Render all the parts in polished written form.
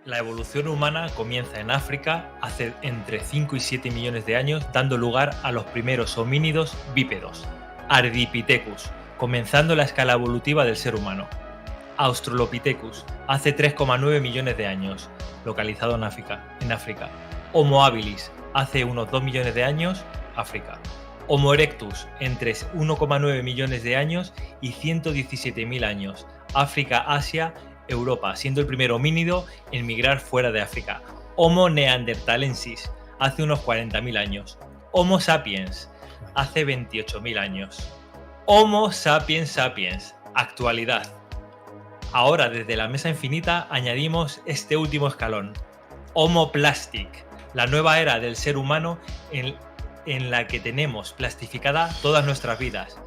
La evolución humana comienza en África hace entre 5 y 7 millones de años, dando lugar a los primeros homínidos bípedos, Ardipithecus, comenzando la escala evolutiva del ser humano. Australopithecus, hace 3,9 millones de años, localizado en África. Homo habilis, hace unos 2 millones de años, África. Homo erectus, entre 1,9 millones de años y 117.000 años, África, Asia, Europa, siendo el primer homínido en migrar fuera de África. Homo neanderthalensis, hace unos 40.000 años. Homo sapiens, hace 28.000 años. Homo sapiens sapiens, actualidad. Ahora, desde la mesa infinita, añadimos este último escalón. Homo plastic, la nueva era del ser humano en la que tenemos plastificada todas nuestras vidas,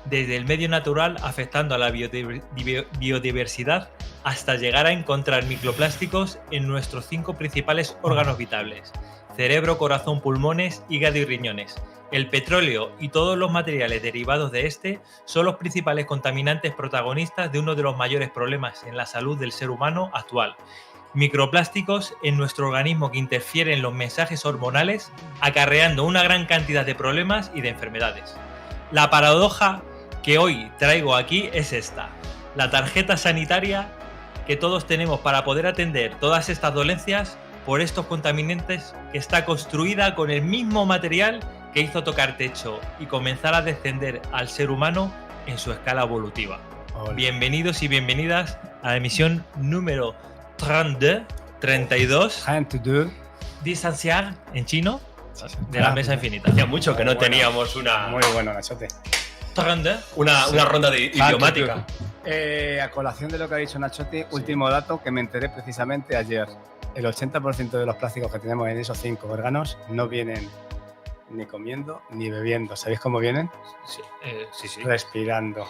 desde el medio natural afectando a la biodiversidad hasta llegar a encontrar microplásticos en nuestros 5 principales órganos vitales: cerebro, corazón, pulmones, hígado y riñones. El petróleo y todos los materiales derivados de este son los principales contaminantes protagonistas de uno de los mayores problemas en la salud del ser humano actual. Microplásticos en nuestro organismo que interfieren en los mensajes hormonales, acarreando una gran cantidad de problemas y de enfermedades. La paradoja que hoy traigo aquí es esta: la tarjeta sanitaria que todos tenemos para poder atender todas estas dolencias por estos contaminantes, que está construida con el mismo material que hizo tocar techo y comenzar a descender al ser humano en su escala evolutiva. Hola. Bienvenidos y bienvenidas a la emisión número 32 Distanciar en chino de la mesa infinita. Hacía mucho que no teníamos una... Muy bueno, Nachote. Una ronda de idiomática. A colación de lo que ha dicho Nachote, último dato que me enteré precisamente ayer. El 80% de los plásticos que tenemos en esos 5 órganos no vienen ni comiendo ni bebiendo. ¿Sabéis cómo vienen? Sí. Respirando.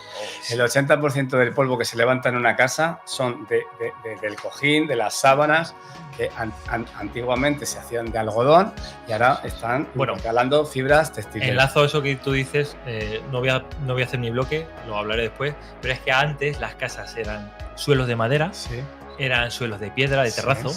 El 80% del polvo que se levanta en una casa son del cojín, de las sábanas, que antiguamente se hacían de algodón y ahora están calando fibras textiles. Enlazo eso que tú dices, no voy a hacer mi bloque, lo hablaré después, pero es que antes las casas eran suelos de madera. Sí. Eran suelos de piedra, de terrazo,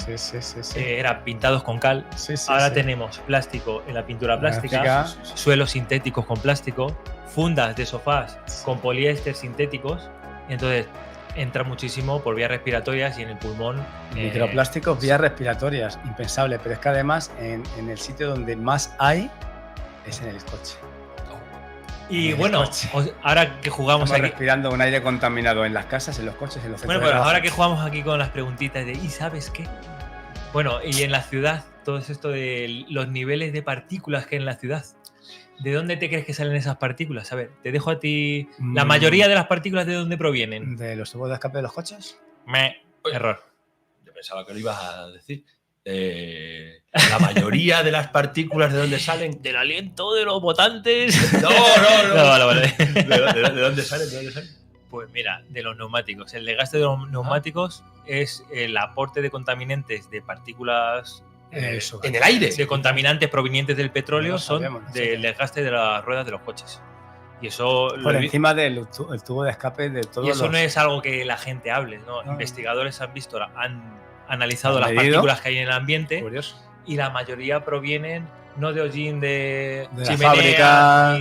eran pintados con cal. Ahora tenemos plástico en la pintura plástica, suelos sintéticos con plástico, fundas de sofás con poliéster sintéticos. Entonces entra muchísimo por vías respiratorias y en el pulmón. Microplásticos, vías respiratorias, impensable. Pero es que además en el sitio donde más hay es en el coche. Y bueno, ahora que jugamos Estamos aquí... respirando un aire contaminado en las casas, en los coches, en los centros. Bueno, pero ahora que jugamos aquí con las preguntitas de ¿y sabes qué? Bueno, y en la ciudad, todo esto de los niveles de partículas que hay en la ciudad. ¿De dónde te crees que salen esas partículas? A ver, te dejo a ti... ¿La mayoría de las partículas de dónde provienen? ¿De los tubos de escape de los coches? Error. Yo pensaba que lo ibas a decir. La mayoría de las partículas, ¿de dónde salen? Del aliento de los votantes. No. Vale. ¿De dónde salen? Pues mira, de los neumáticos. El desgaste de los neumáticos es el aporte de contaminantes de partículas en el aire. De contaminantes provenientes del petróleo son del desgaste de las ruedas de los coches. Y eso por encima del tubo de escape de todos. Y eso no es algo que la gente hable, ¿no? Investigadores han visto, han analizado las partículas que hay en el ambiente. Curioso. Y la mayoría provienen no de hollín de chimenea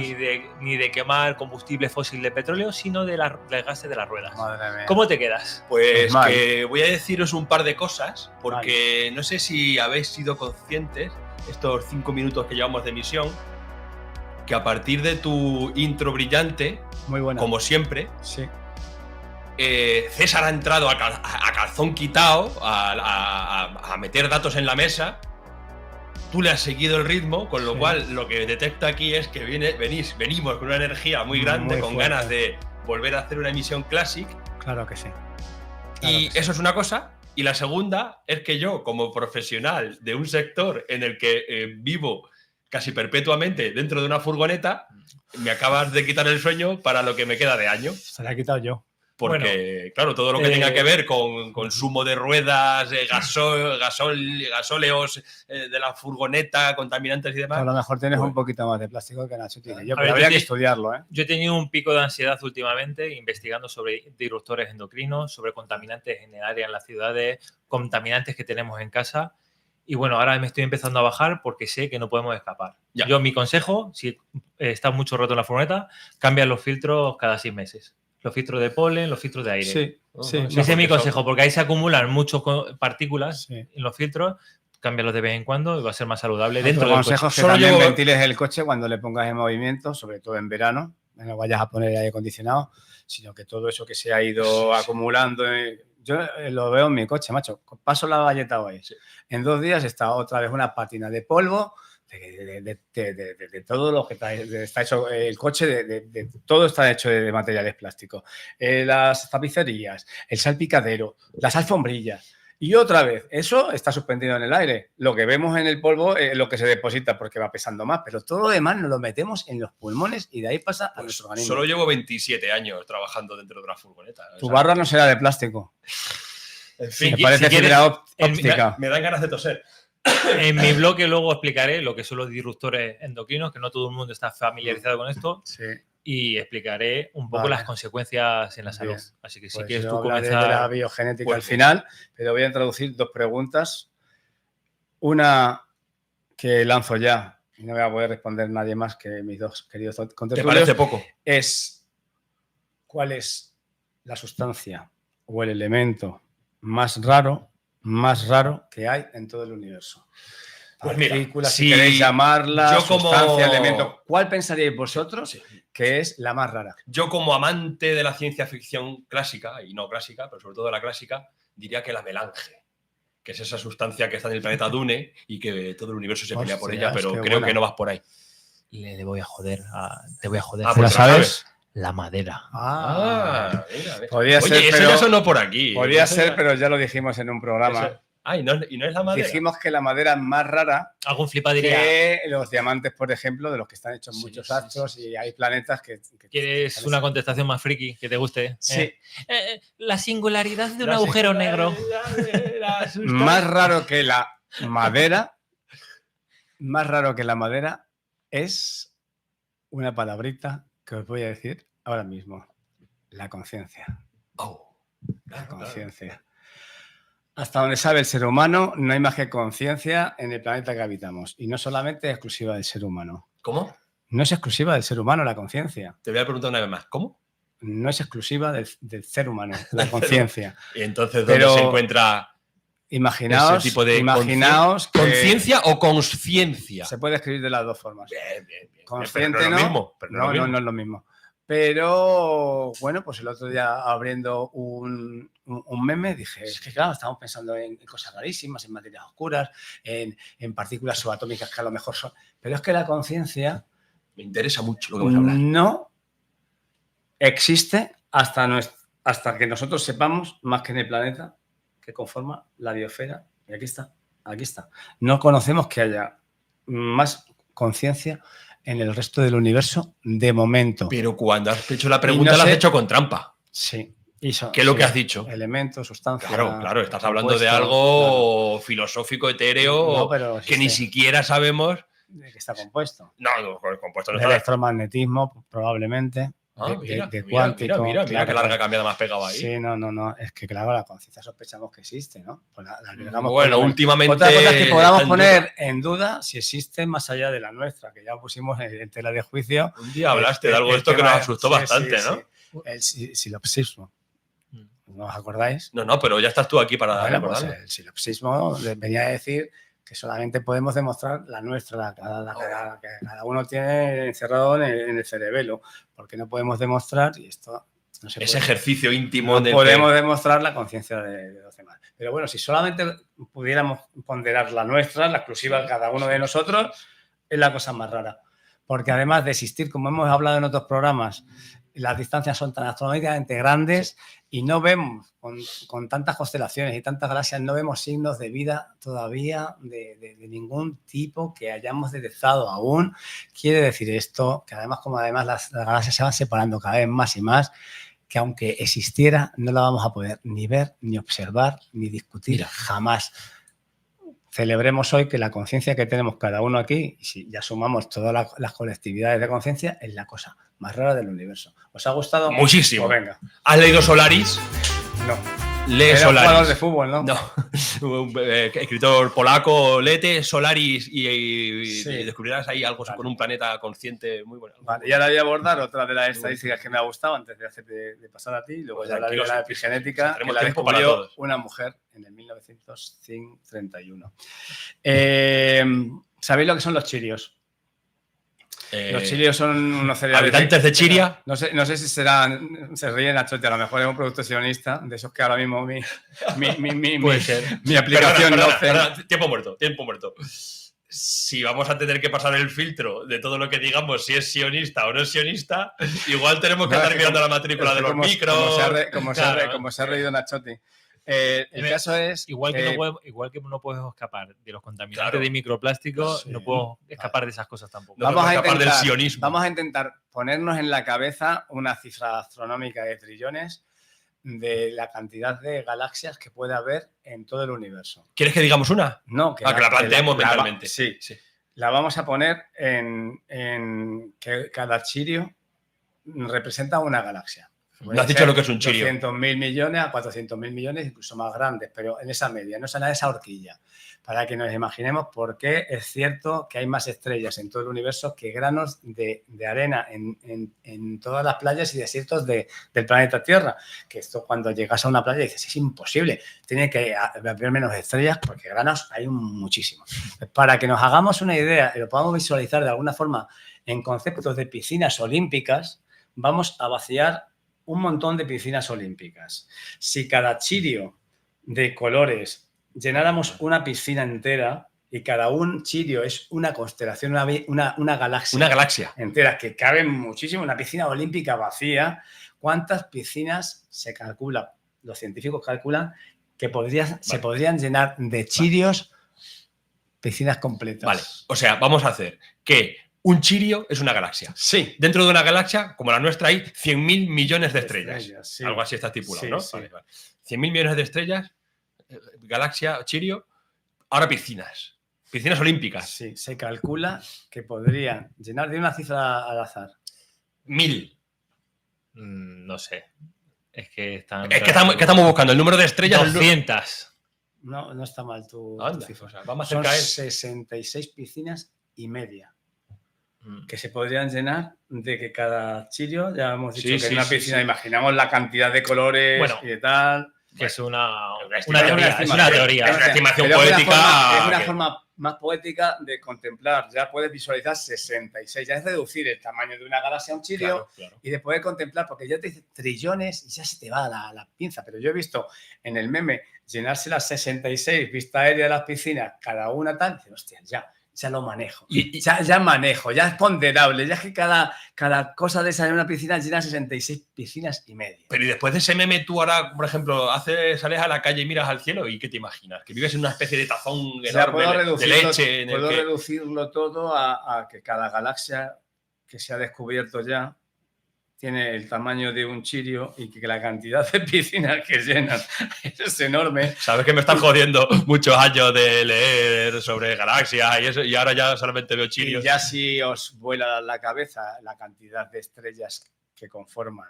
ni de quemar combustible fósil de petróleo, sino del desgaste de las ruedas. Madre mía. ¿Cómo te quedas? Pues que voy a deciros un par de cosas, porque no sé si habéis sido conscientes estos 5 minutos que llevamos de emisión, que a partir de tu intro brillante, muy buena, como siempre, sí. César ha entrado a calzón quitado a meter datos en la mesa. Tú le has seguido el ritmo, con lo cual lo que detecto aquí es que venimos con una energía muy grande, muy con ganas de volver a hacer una emisión Classic. Claro que sí. Eso es una cosa. Y la segunda es que yo, como profesional de un sector en el que vivo casi perpetuamente dentro de una furgoneta, me acabas de quitar el sueño para lo que me queda de año. Se lo he quitado yo. porque, claro, todo lo que tenga que ver con consumo de ruedas, gasóleos de la furgoneta, contaminantes y demás. A lo mejor tienes un poquito más de plástico que Nacho tiene. Pero habría que estudiarlo, ¿eh? Yo he tenido un pico de ansiedad últimamente investigando sobre disruptores endocrinos, sobre contaminantes en el área, en las ciudades, contaminantes que tenemos en casa. Y bueno, ahora me estoy empezando a bajar porque sé que no podemos escapar. Ya. Yo, mi consejo, si estás mucho rato en la furgoneta, cambia los filtros cada 6 meses. Los filtros de polen, los filtros de aire. Sí. Ese es mi consejo, porque ahí se acumulan muchas partículas en los filtros. Cámbialos de vez en cuando y va a ser más saludable dentro del coche. Consejo que también ventiles el coche cuando le pongas en movimiento, sobre todo en verano. No vayas a poner aire acondicionado, sino que todo eso que se ha ido acumulando... Yo lo veo en mi coche, macho. Paso la valleta hoy. Sí. En 2 días está otra vez una pátina de polvo de todo lo que está hecho el coche, todo está hecho de materiales plásticos. Las tapicerías, el salpicadero, las alfombrillas. Y otra vez, eso está suspendido en el aire. Lo que vemos en el polvo es lo que se deposita porque va pesando más, pero todo lo demás nos lo metemos en los pulmones y de ahí pasa a nuestro organismo. Solo llevo 27 años trabajando dentro de una furgoneta. Tu barra no será de plástico. En fin, me parece fibra óptica. Me dan ganas de toser. En mi blog luego explicaré lo que son los disruptores endocrinos, que no todo el mundo está familiarizado con esto. Sí. Y explicaré un poco las consecuencias en la salud. Bien. Así que si pues quieres yo tú hablaré comenzar... de la biogenética al final, pero voy a introducir 2 preguntas. Una que lanzo ya, y no voy a poder responder nadie más que mis 2 queridos contertulios. ¿Te parece poco? Es, ¿cuál es la sustancia o el elemento más raro que hay en todo el universo? Pues mira, si queréis llamarla, yo sustancia, elemento, ¿cuál pensaríais vosotros que es la más rara? Yo, como amante de la ciencia ficción clásica, y no clásica, pero sobre todo la clásica, diría que la melange, que es esa sustancia que está en el planeta Dune y que todo el universo se pelea por ella, pero creo que no vas por ahí. Te voy a joder. ¿La sabes? La madera. Mira. Podría ser, eso ya sonó por aquí. Podría ser, pero ya lo dijimos en un programa. ¿Y no es la madera? Dijimos que la madera es más rara que los diamantes, por ejemplo, de los que están hechos muchos astros y hay planetas que ¿Quieres una contestación más friki que te guste? Sí. La singularidad de un agujero negro. Más raro que la madera es una palabrita que os voy a decir ahora mismo. La conciencia. La conciencia. Hasta donde sabe el ser humano, no hay más que conciencia en el planeta que habitamos. Y no solamente es exclusiva del ser humano. ¿Cómo? No es exclusiva del ser humano la conciencia. Te voy a preguntar una vez más. ¿Cómo? No es exclusiva del ser humano la conciencia. ¿Y entonces dónde se encuentra ese tipo de conciencia o consciencia? Se puede escribir de las 2 formas. Bien. Consciente pero no es lo mismo. No es lo mismo. Pero, bueno, pues el otro día abriendo un meme dije, es que claro, estamos pensando en cosas rarísimas, en materias oscuras, en partículas subatómicas que a lo mejor son... Pero es que la conciencia... Me interesa mucho lo que vamos a hablar. No existe hasta que nosotros sepamos, más que en el planeta, que conforma la biosfera. Y aquí está. No conocemos que haya más conciencia en el resto del universo de momento. Pero cuando has hecho la pregunta la has hecho con trampa. Sí. ¿Qué es lo que has dicho? Elementos, sustancias. Claro, estás hablando de algo filosófico, etéreo, que ni siquiera sabemos de qué está compuesto. No, compuesto no de está. Electromagnetismo, probablemente. De cuántico. Mira que larga cambiada me has pegado ahí. Sí, no. Es que claro, la conciencia sospechamos que existe, ¿no? Pues últimamente. Otra cosa es que podamos poner en duda si existe más allá de la nuestra, que ya pusimos en tela de juicio. Un día hablaste de algo de esto que nos asustó bastante, ¿no? El sinopsismo. ¿No os acordáis? No, pero ya estás tú aquí para pues el sinopsismo venía a decir que solamente podemos demostrar la nuestra, que cada uno tiene encerrado en el cerebelo, porque no podemos demostrar, y esto no se puede, ese ejercicio íntimo. No podemos demostrar la conciencia de los demás. Pero bueno, si solamente pudiéramos ponderar la nuestra, la exclusiva de cada uno de nosotros, es la cosa más rara. Porque además de existir, como hemos hablado en otros programas, las distancias son tan astronómicamente grandes y no vemos, con tantas constelaciones y tantas galaxias, no vemos signos de vida todavía de ningún tipo que hayamos detectado aún. Quiere decir esto que además las galaxias se van separando cada vez más y más, que aunque existiera, no la vamos a poder ni ver, ni observar, ni discutir jamás. Celebremos hoy que la conciencia que tenemos cada uno aquí, y si ya sumamos todas las colectividades de conciencia, es la cosa más rara del universo. ¿Os ha gustado? Muchísimo. Pues venga. ¿Has leído Solaris? No. Lee Era un Solaris. jugador de fútbol, ¿no? No. Un escritor polaco, léete Solaris y Sí. descubrirás ahí algo Vale. con un planeta consciente muy bueno. Vale, y ahora voy a abordar otra de las estadísticas que me ha gustado antes de pasar a ti, y luego ya hablaré de la epigenética, que Tenemos la tiempo para descubrió todos. una mujer en el 1931. ¿Sabéis lo que son los chirios? Los chirios son unos cereales. Habitantes de Chiria. No sé si serán. Se ríen a chote, a lo mejor es un producto sionista, de esos que ahora mismo Puede ser. mi aplicación no hace. Perdona, tiempo muerto. Si vamos a tener que pasar el filtro de todo lo que digamos, si es sionista o no es sionista, igual tenemos que estar mirando la matrícula de los micros. Como se ha reído Nachotti. El caso es. Igual que no podemos escapar de los contaminantes Claro. de microplásticos, Sí. no podemos escapar de esas cosas tampoco. No podemos escapar del sionismo. Vamos a intentar ponernos en la cabeza una cifra astronómica de trillones de la cantidad de galaxias que puede haber en todo el universo. ¿Quieres que digamos una? No, Que la planteemos mentalmente. Sí. La vamos a poner en que cada chirio representa una galaxia. No has dicho lo que es un chirio. 200.000 millones a 400.000 millones, incluso más grandes, pero en esa media, no en esa horquilla. Para que nos imaginemos por qué es cierto que hay más estrellas en todo el universo que granos de arena en todas las playas y desiertos del planeta Tierra. Que esto cuando llegas a una playa dices, es imposible, tiene que haber menos estrellas porque granos hay muchísimos. Para que nos hagamos una idea y lo podamos visualizar de alguna forma en conceptos de piscinas olímpicas, vamos a vaciar un montón de piscinas olímpicas. Si cada chirio de colores llenáramos una piscina entera y cada un chirio es una constelación, una galaxia. Una galaxia. Entera, que caben muchísimo, una piscina olímpica vacía. ¿Cuántas piscinas se calcula? Los científicos calculan que se podrían llenar de chirios piscinas completas. Vale, o sea, vamos a hacer que un chirio es una galaxia. Sí. Dentro de una galaxia, como la nuestra, hay 100.000 millones de estrellas. Sí. Algo así está estipulado, Sí, ¿no? sí. Vale. 100.000 millones de estrellas, galaxia, chirio, ahora piscinas. Piscinas olímpicas. Sí, se calcula que podrían llenar de una cifra al azar. 1000. No sé. Es que están. ¿Qué estamos buscando? El número de estrellas. 200. No está mal tu Anda, cifra. o sea, vamos a Son hacer caer. 66 piscinas y media Mm. que se podrían llenar de que cada chirio, ya hemos dicho Sí, que sí, en una sí, piscina, sí. imaginamos la cantidad de colores Bueno, y de tal. Que es una estimación, teoría. Es una teoría. Es una estimación Pero poética. Es una que- forma más poética de contemplar. Ya puedes visualizar 66. Ya es reducir el tamaño de una galaxia a un chirio. Claro, claro. Y de poder contemplar, porque ya te dice trillones y ya se te va la pinza. Pero yo he visto en el meme llenarse las 66, vista aérea de las piscinas, cada una tal, y dice, hostia, ya lo manejo. Ya manejo, ya es ponderable. Ya es que cada cosa de esa en una piscina llena 66 piscinas y media. Pero y después de ese meme, tú ahora, por ejemplo, sales a la calle y miras al cielo y ¿qué te imaginas? Que vives en una especie de tazón O sea, enorme de leche. En el puedo que... reducirlo todo a que cada galaxia que se ha descubierto ya tiene el tamaño de un chirio y que la cantidad de piscinas que llenan es enorme. Sabes que me están jodiendo muchos años de leer sobre galaxias y eso, y ahora ya solamente veo Y chirios. ya si os vuela la cabeza la cantidad de estrellas que conforman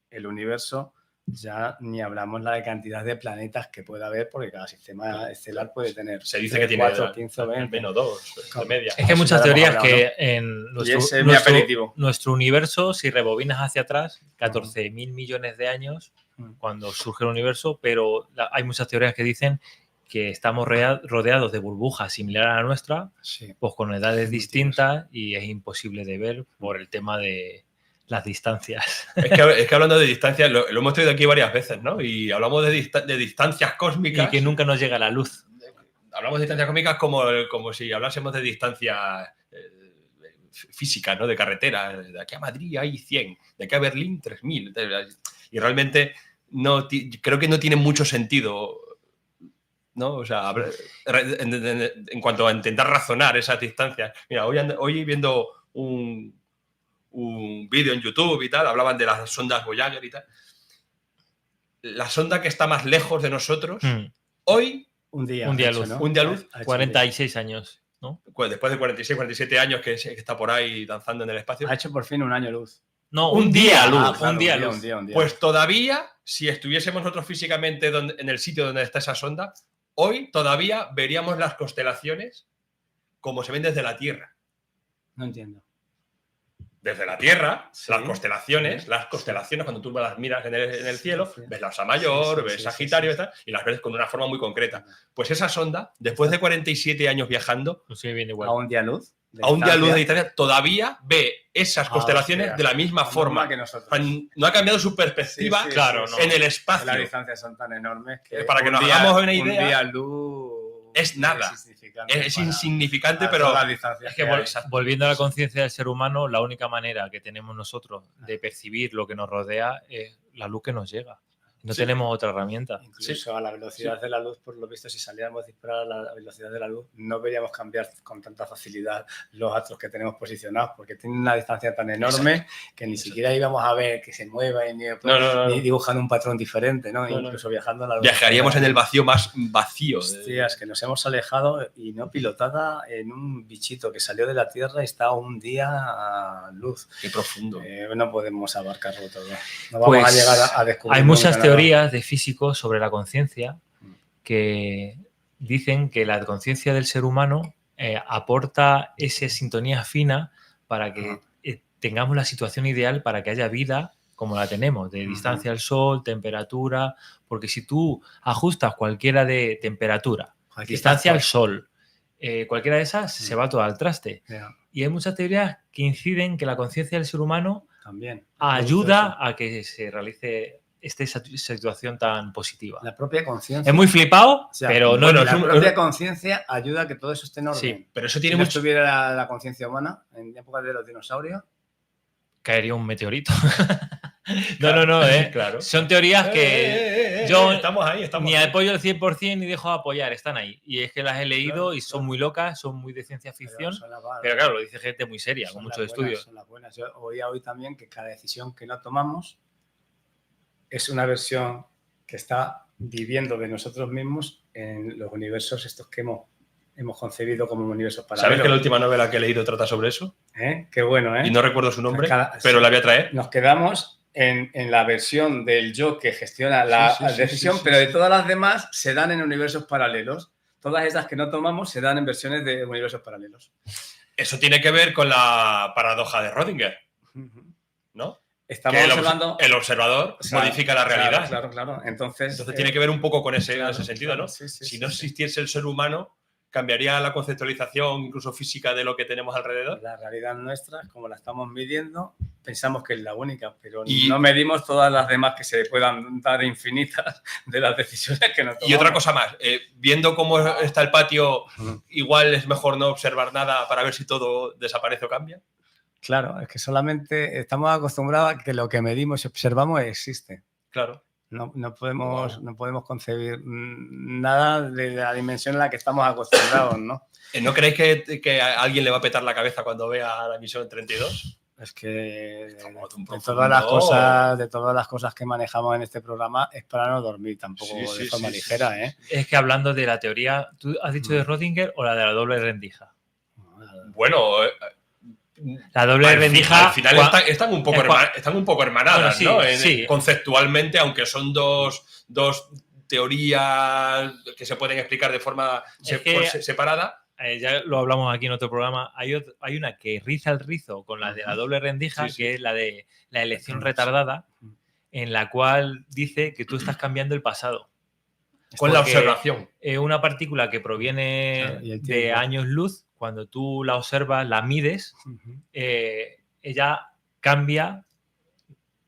el universo, ya ni hablamos la de cantidad de planetas que puede haber, porque cada sistema estelar puede tener. Se dice 3, que tiene 4, 15, 20. menos 2 de media. Es que hay Eso muchas ya lo hemos teorías hablado, que en Y ese es mi aperitivo. nuestro universo, si rebobinas hacia atrás, 14.000 millones de años, cuando surge el universo, pero hay muchas teorías que dicen que estamos rodeados de burbujas similares a la nuestra, Sí. pues con edades distintas y es imposible de ver por el tema de las distancias. Es que hablando de distancias, lo hemos traído aquí varias veces, ¿no? Y hablamos de distancias cósmicas. Y que nunca nos llega la luz. Hablamos de distancias cósmicas como si hablásemos de distancias físicas, ¿no? De carretera. De aquí a Madrid hay 100, de aquí a Berlín 3.000. Y realmente creo que no tiene mucho sentido, ¿no? O sea, en cuanto a intentar razonar esas distancias. Mira, hoy viendo un vídeo en YouTube y tal, hablaban de las sondas Voyager y tal, la sonda que está más lejos de nosotros, hoy... Un día luz. ¿no? Un día luz. 46 años, ¿no? Después de 46, 47 años que está por ahí danzando en el espacio. Ha hecho por fin un año luz. No, un día luz. Claro, un día luz. Pues todavía, si estuviésemos nosotros físicamente en el sitio donde está esa sonda, hoy todavía veríamos las constelaciones como se ven desde la Tierra. No entiendo. Desde la Tierra, sí, las constelaciones, cuando tú las miras en el cielo, ves la Osa Mayor, ves Sagitario y las ves con una forma muy concreta. Pues esa sonda, después de 47 años viajando, a un día luz de distancia, todavía ve esas constelaciones de la misma forma. Que nosotros. No ha cambiado su perspectiva en el espacio. Las distancias son tan enormes que para que nos hagamos una idea, un día luz es nada. Es insignificante, pero es que volviendo a la conciencia del ser humano, la única manera que tenemos nosotros de percibir lo que nos rodea es la luz que nos llega. No tenemos otra herramienta. Incluso a la velocidad de la luz, por lo visto, si saliéramos a disparar a la velocidad de la luz, no veríamos cambiar con tanta facilidad los astros que tenemos posicionados, porque tienen una distancia tan enorme que ni siquiera íbamos a ver que se mueva ni dibujan un patrón diferente, ¿no? Incluso viajando a la luz. Viajaríamos en el vacío más vacío. Hostias, que nos hemos alejado y no pilotada en un bichito que salió de la Tierra y está un día a luz. Qué profundo. No podemos abarcarlo todo. No vamos a llegar a descubrir. Hay muchas teorías de físicos sobre la conciencia que dicen que la conciencia del ser humano aporta esa sintonía fina para que tengamos la situación ideal para que haya vida como la tenemos, de distancia al sol, temperatura, porque si tú ajustas cualquiera de temperatura, distancia al sol, cualquiera de esas se va todo al traste. Y hay muchas teorías que inciden que la conciencia del ser humano también ayuda a que se realice esta situación tan positiva. La propia conciencia. Es muy flipado, pero no. La propia conciencia ayuda a que todo eso esté en orden. Sí, pero eso tiene si no estuviera la conciencia humana en época de los dinosaurios, caería un meteorito. No, claro. Son teorías que yo estamos ni apoyo al 100% ni dejo de apoyar, están ahí. Y es que las he leído y son muy locas, son muy de ciencia ficción. Pero claro, lo dice gente muy seria, con muchos estudios. Son las buenas. Yo oía hoy también que cada decisión que no tomamos es una versión que está viviendo de nosotros mismos en los universos estos que hemos concebido como universos paralelos. ¿Sabes que la última novela que he leído trata sobre eso? Qué bueno, ¿eh? Y no recuerdo su nombre, pero la voy a traer. Nos quedamos en la versión del yo que gestiona la decisión, pero de todas las demás se dan en universos paralelos. Todas esas que no tomamos se dan en versiones de universos paralelos. Eso tiene que ver con la paradoja de Rödinger, ¿no? Estamos observando... El observador modifica la realidad. Claro. Entonces tiene que ver un poco con ese sentido, ¿no? Si no existiese el ser humano, ¿cambiaría la conceptualización incluso física de lo que tenemos alrededor? La realidad nuestra, como la estamos midiendo, pensamos que es la única, pero no medimos todas las demás que se puedan dar infinitas de las decisiones que nos tomamos. Y otra cosa más, viendo cómo está el patio, igual es mejor no observar nada para ver si todo desaparece o cambia. Claro, es que solamente estamos acostumbrados a que lo que medimos y observamos existe. Claro. No podemos concebir nada de la dimensión en la que estamos acostumbrados, ¿no? ¿No creéis que a alguien le va a petar la cabeza cuando vea la misión 32? Es que de todas las cosas que manejamos en este programa es para no dormir tampoco de forma ligera, ¿eh? Es que hablando de la teoría, ¿tú has dicho de Rödinger o la de la doble rendija? Bueno... La doble rendija... Al final están un poco hermanadas, ¿no? Conceptualmente, aunque son dos teorías que se pueden explicar de forma separada. Ya lo hablamos aquí en otro programa. Hay una que riza el rizo con la de la doble rendija, que es la de la elección retardada, en la cual dice que tú estás cambiando el pasado. Con la observación. Una partícula que proviene de años luz, cuando tú la observas, la mides, ella cambia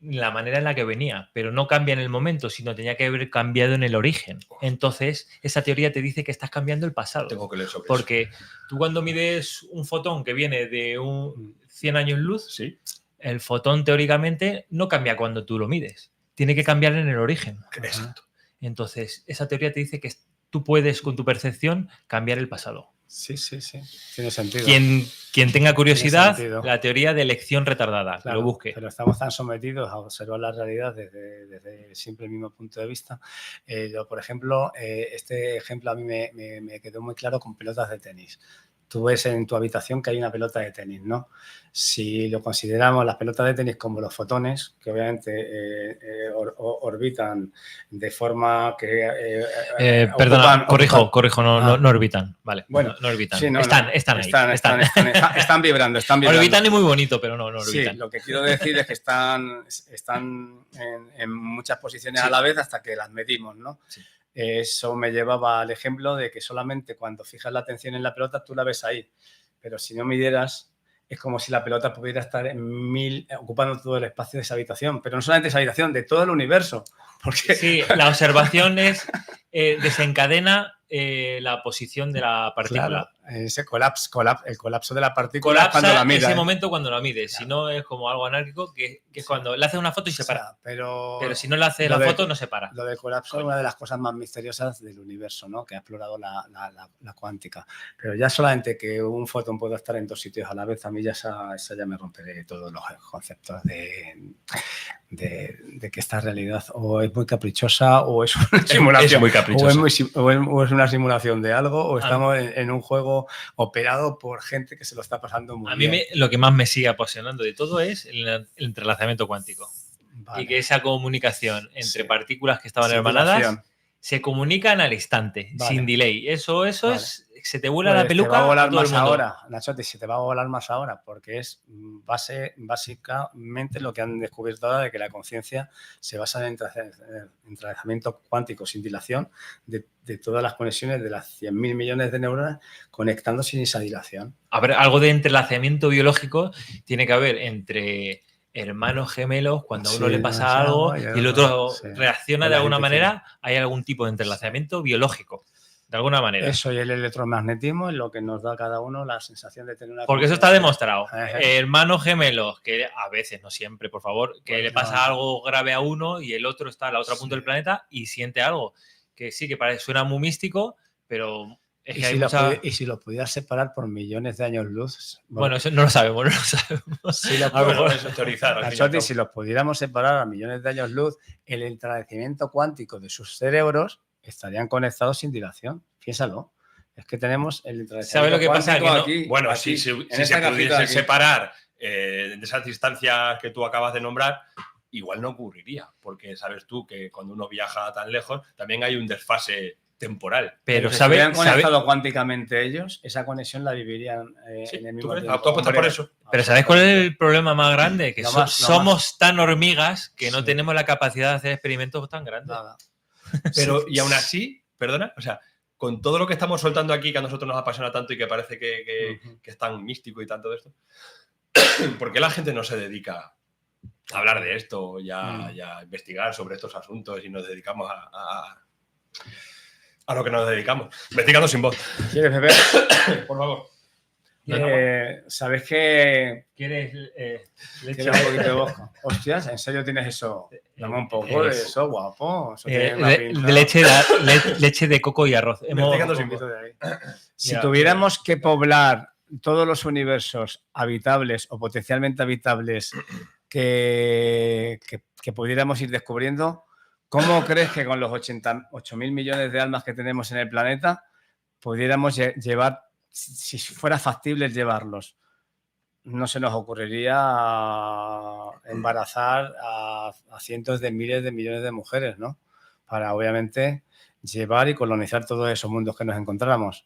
la manera en la que venía, pero no cambia en el momento, sino tenía que haber cambiado en el origen. Entonces, esa teoría te dice que estás cambiando el pasado. Tengo que leer sobre porque tú cuando mides un fotón que viene de 100 años luz, el fotón teóricamente no cambia cuando tú lo mides. Tiene que cambiar en el origen. Exacto. Entonces, esa teoría te dice que tú puedes, con tu percepción, cambiar el pasado. Sí. Tiene sentido. Quien tenga curiosidad, sentido. la teoría de elección retardada, Claro, que lo busque. Pero estamos tan sometidos a observar la realidad desde siempre el mismo punto de vista. Por ejemplo, este ejemplo a mí me quedó muy claro con pelotas de tenis. Tú ves en tu habitación que hay una pelota de tenis, ¿no? Si lo consideramos las pelotas de tenis como los fotones, que obviamente orbitan de forma que... Perdona, corrijo, no orbitan. Vale, bueno, no orbitan. Sí, están ahí. Están vibrando. Orbitan y muy bonito, pero no orbitan. Sí, lo que quiero decir es que están en muchas posiciones a la vez hasta que las medimos, ¿no? Sí. Eso me llevaba al ejemplo de que solamente cuando fijas la atención en la pelota tú la ves ahí, pero si no midieras es como si la pelota pudiera estar ocupando todo el espacio de esa habitación, pero no solamente esa habitación, de todo el universo. Porque... Sí, la observación desencadena la posición de la partícula. Claro, ese el colapso de la partícula es cuando la mides. Ese momento cuando la mides, claro. Si no es como algo anárquico, que es cuando le hace una foto y se para. Pero si no le hace la foto, no se para. Lo del colapso es una de las cosas más misteriosas del universo, ¿no? Que ha explorado la cuántica. Pero ya solamente que un fotón pueda estar en dos sitios a la vez, a mí ya ya me romperé todos los conceptos de que esta realidad o es muy caprichosa o es una simulación. Es muy caprichosa. O es una simulación de algo o estamos en un juego operado por gente que se lo está pasando muy bien. A mí lo que más me sigue apasionando de todo es el entrelazamiento cuántico. Vale. Y que esa comunicación entre partículas que estaban hermanadas se comunican al instante, sin delay. Eso vale. Se te vuela la peluca. Te va a volar más ahora, Nachote, se te va a volar más ahora, porque es básicamente lo que han descubierto ahora de que la conciencia se basa en entrelazamiento cuántico sin dilación de todas las conexiones de las 100.000 millones de neuronas conectando sin esa dilación. A ver, algo de entrelazamiento biológico tiene que haber entre hermanos gemelos, cuando a uno le pasa algo y el otro reacciona de alguna manera, hay algún tipo de entrelazamiento biológico. De alguna manera. Eso y el electromagnetismo es lo que nos da a cada uno la sensación de tener una... Porque eso está demostrado. Hermanos gemelos, que a veces, no siempre, por favor, que le pasa algo grave a uno y el otro está a la otra punta del planeta y siente algo. Que sí, que suena muy místico, pero... Es que y si los pudieras separar por millones de años luz... Bueno, eso no lo sabemos, Si a lo mejor eso es teorizar. Nachote, si los pudiéramos separar a millones de años luz, el entrelazamiento cuántico de sus cerebros estarían conectados sin dilación. Piénsalo. Es que tenemos el entrelazamiento. ¿Sabes lo que pasa? Que aquí, bueno, aquí, si se pudiese separar de esas distancias que tú acabas de nombrar, igual no ocurriría. Porque sabes tú que cuando uno viaja tan lejos, también hay un desfase temporal. Pero si hubieran conectado cuánticamente ellos, esa conexión la vivirían en el mismo tiempo. ¿Tú apuestas por eso? Pero ¿sabes cuál es el problema más grande? Que somos tan hormigas que no tenemos la capacidad de hacer experimentos tan grandes. Nada. Pero, y aún así, perdona, o sea, con todo lo que estamos soltando aquí, que a nosotros nos apasiona tanto y que parece que es tan místico y tanto de esto, ¿por qué la gente no se dedica a hablar de esto y a investigar sobre estos asuntos y nos dedicamos a lo que nos dedicamos? Investigando sin voz. ¿Quieres beber? Por favor. ¿Sabes qué? ¿Quieres leche? Un poquito de vodka. Hostias, ¿en serio tienes eso? Dame un poco de eso, guapo. Eso leche de coco y arroz. Investigando sin voz. Si tuviéramos que poblar todos los universos habitables o potencialmente habitables que pudiéramos ir descubriendo, ¿cómo crees que con los 88.000 millones de almas que tenemos en el planeta pudiéramos llevar, si fuera factible llevarlos? No se nos ocurriría embarazar a cientos de miles de millones de mujeres, ¿no? Para, obviamente, llevar y colonizar todos esos mundos que nos encontráramos.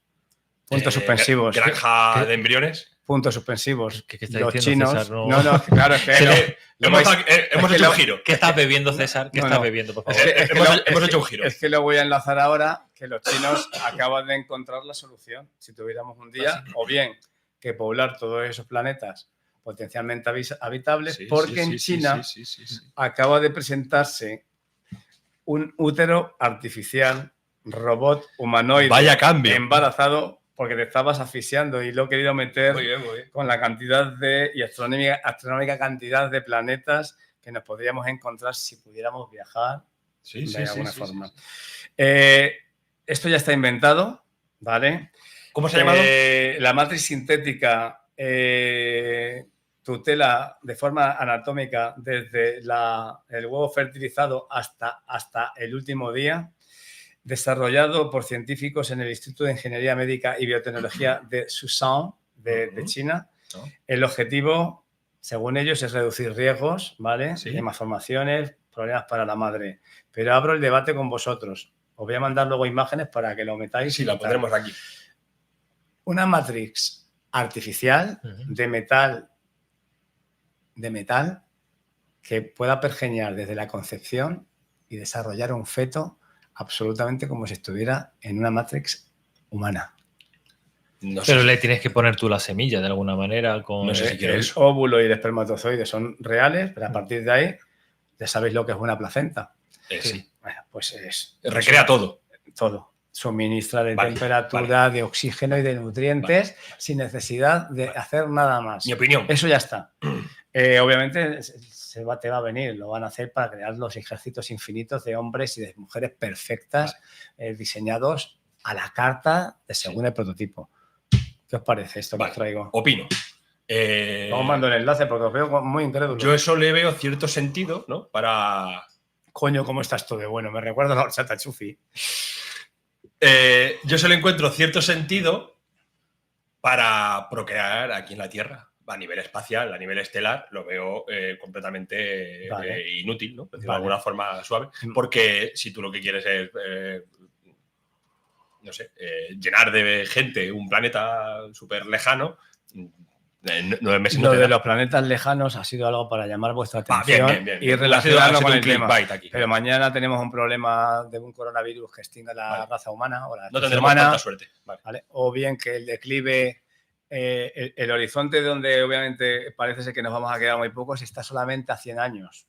Puntos suspensivos. ¿Granja de embriones? Puntos suspensivos. ¿Qué está los diciendo, chinos. César? No, claro, es que hemos hecho un giro. ¿Qué estás bebiendo, César? ¿Qué estás bebiendo, por favor? Hemos hecho un giro. Es que lo voy a enlazar ahora, que los chinos acaban de encontrar la solución. Si tuviéramos un día, o bien que poblar todos esos planetas potencialmente habitables, porque en China acaba de presentarse un útero artificial, robot humanoide, vaya cambio, embarazado, porque te estabas asfixiando y lo he querido meter muy bien. Con la cantidad y astronómica cantidad de planetas que nos podríamos encontrar si pudiéramos viajar de alguna forma. Esto ya está inventado, ¿vale? ¿Cómo se ha llamado? La matriz sintética tutela de forma anatómica desde el huevo fertilizado hasta el último día, desarrollado por científicos en el Instituto de Ingeniería Médica y Biotecnología de Sushan, de China. El objetivo, según ellos, es reducir riesgos, ¿vale? Sí. De malformaciones, problemas para la madre. Pero abro el debate con vosotros. Os voy a mandar luego imágenes para que lo metáis. Sí, la pondremos aquí. Una matrix artificial de metal que pueda pergeñar desde la concepción y desarrollar un feto absolutamente como si estuviera en una matrix humana. No sé. Pero le tienes que poner tú la semilla de alguna manera. No sé si quiero el óvulo y el espermatozoide son reales, pero a partir de ahí ya sabéis lo que es una placenta. Sí. Bueno, pues recrea todo. Todo. Suministra de temperatura, de oxígeno y de nutrientes sin necesidad de hacer nada más. Mi opinión. Eso ya está. Obviamente te va a venir, lo van a hacer para crear los ejércitos infinitos de hombres y de mujeres perfectas, diseñados a la carta según el prototipo. ¿Qué os parece esto que os traigo? Opino. Os mando el enlace porque os veo muy incrédulo. Yo eso le veo cierto sentido, ¿no? Para... Coño, ¿cómo estás tú de bueno? Me recuerda a la horchata chufi. Yo se le encuentro cierto sentido para procrear aquí en la Tierra. A nivel espacial, a nivel estelar, lo veo completamente inútil, ¿no? De alguna forma suave. Porque si tú lo que quieres es, no sé, llenar de gente un planeta súper lejano, 9 meses Lo de los planetas lejanos ha sido algo para llamar vuestra atención bien. y relacionarlo con el tema. Aquí. Pero mañana tenemos un problema de un coronavirus que extinga la raza humana o la no tendremos tanta suerte. ¿Vale? O bien que el declive, el horizonte donde obviamente parece ser que nos vamos a quedar muy pocos está solamente a 100 años.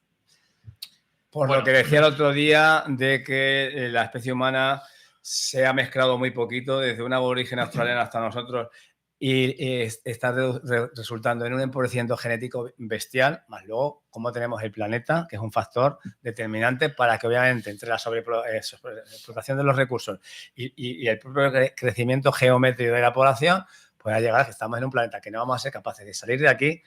Por lo que decía el otro día de que la especie humana se ha mezclado muy poquito desde un aborigen australiano hasta nosotros. Y está resultando en un empobrecimiento genético bestial, más luego cómo tenemos el planeta, que es un factor determinante para que obviamente entre la sobreexplotación de los recursos y el propio crecimiento geométrico de la población pueda llegar a que estamos en un planeta que no vamos a ser capaces de salir de aquí.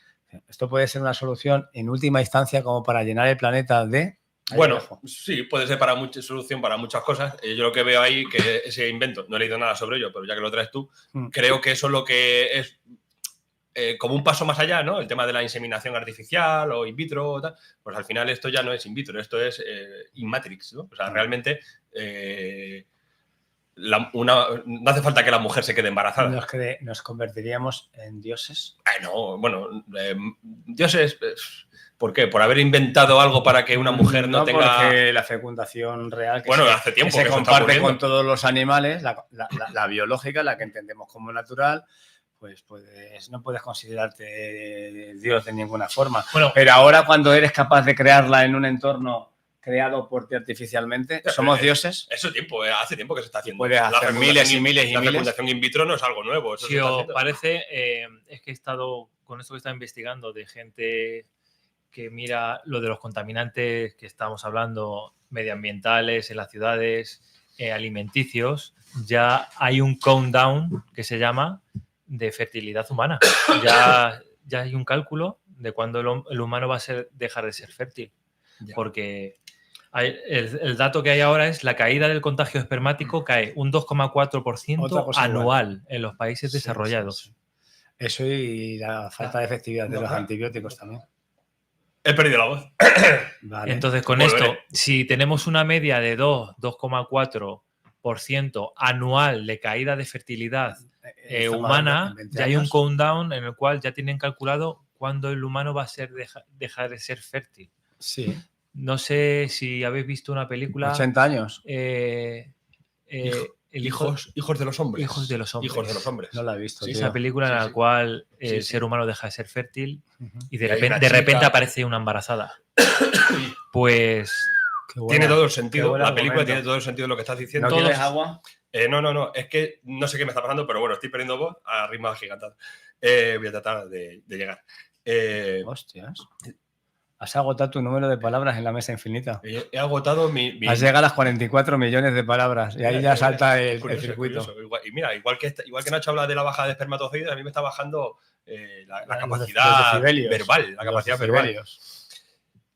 Esto puede ser una solución en última instancia como para llenar el planeta de... Bueno, sí, puede ser solución para muchas cosas. Yo lo que veo ahí, que ese invento, no he leído nada sobre ello, pero ya que lo traes tú, creo que eso es lo que es como un paso más allá, ¿no? El tema de la inseminación artificial o in vitro o tal, pues al final esto ya no es in vitro, esto es in matrix, ¿no? O sea, realmente no hace falta que la mujer se quede embarazada. ¿Nos convertiríamos en dioses? No, bueno, dioses... ¿Por qué? ¿Por haber inventado algo para que una mujer no tenga...? Porque la fecundación real que hace tiempo que se comparte con todos los animales, la biológica, la que entendemos como natural, pues no puedes considerarte Dios de ninguna forma. Bueno, pero ahora cuando eres capaz de crearla en un entorno creado por ti artificialmente, ¿somos dioses? Hace tiempo que se está haciendo. Puedes hacer miles y miles y miles. La miles. fecundación in vitro no es algo nuevo. Eso si os parece, es que he estado, con esto que estaba investigando, de gente... que mira lo de los contaminantes que estamos hablando, medioambientales en las ciudades, alimenticios, ya hay un countdown que se llama de fertilidad humana. Ya hay un cálculo de cuándo el humano va a dejar de ser fértil. Ya. Porque el dato que hay ahora es la caída del contagio espermático cae un 2,4% anual en los países desarrollados. Sí. Eso y la falta de efectividad de los antibióticos también. He perdido la voz. Vale. Entonces, con esto, si tenemos una media de 2,4% anual de caída de fertilidad humana, ya hay un countdown en el cual ya tienen calculado cuándo el humano va a dejar de ser fértil. Sí. No sé si habéis visto una película... 80 años. Hijos de los hombres. Hijos de los hombres. Hijos de los hombres. No la he visto. Sí, esa película en la cual el ser humano deja de ser fértil y de repente aparece una embarazada. Pues... Tiene todo el sentido. La película tiene todo el sentido de lo que estás diciendo. ¿No quieres agua? No. Es que no sé qué me está pasando, pero bueno, estoy perdiendo voz a ritmo gigantado. Voy a tratar de llegar. Hostias. Has agotado tu número de palabras en la mesa infinita. He agotado mi... Has llegado a las 44 millones de palabras y ahí ya salta el circuito. Y mira, igual que Nacho habla de la bajada de espermatozoides, a mí me está bajando la capacidad verbal. La capacidad verbal.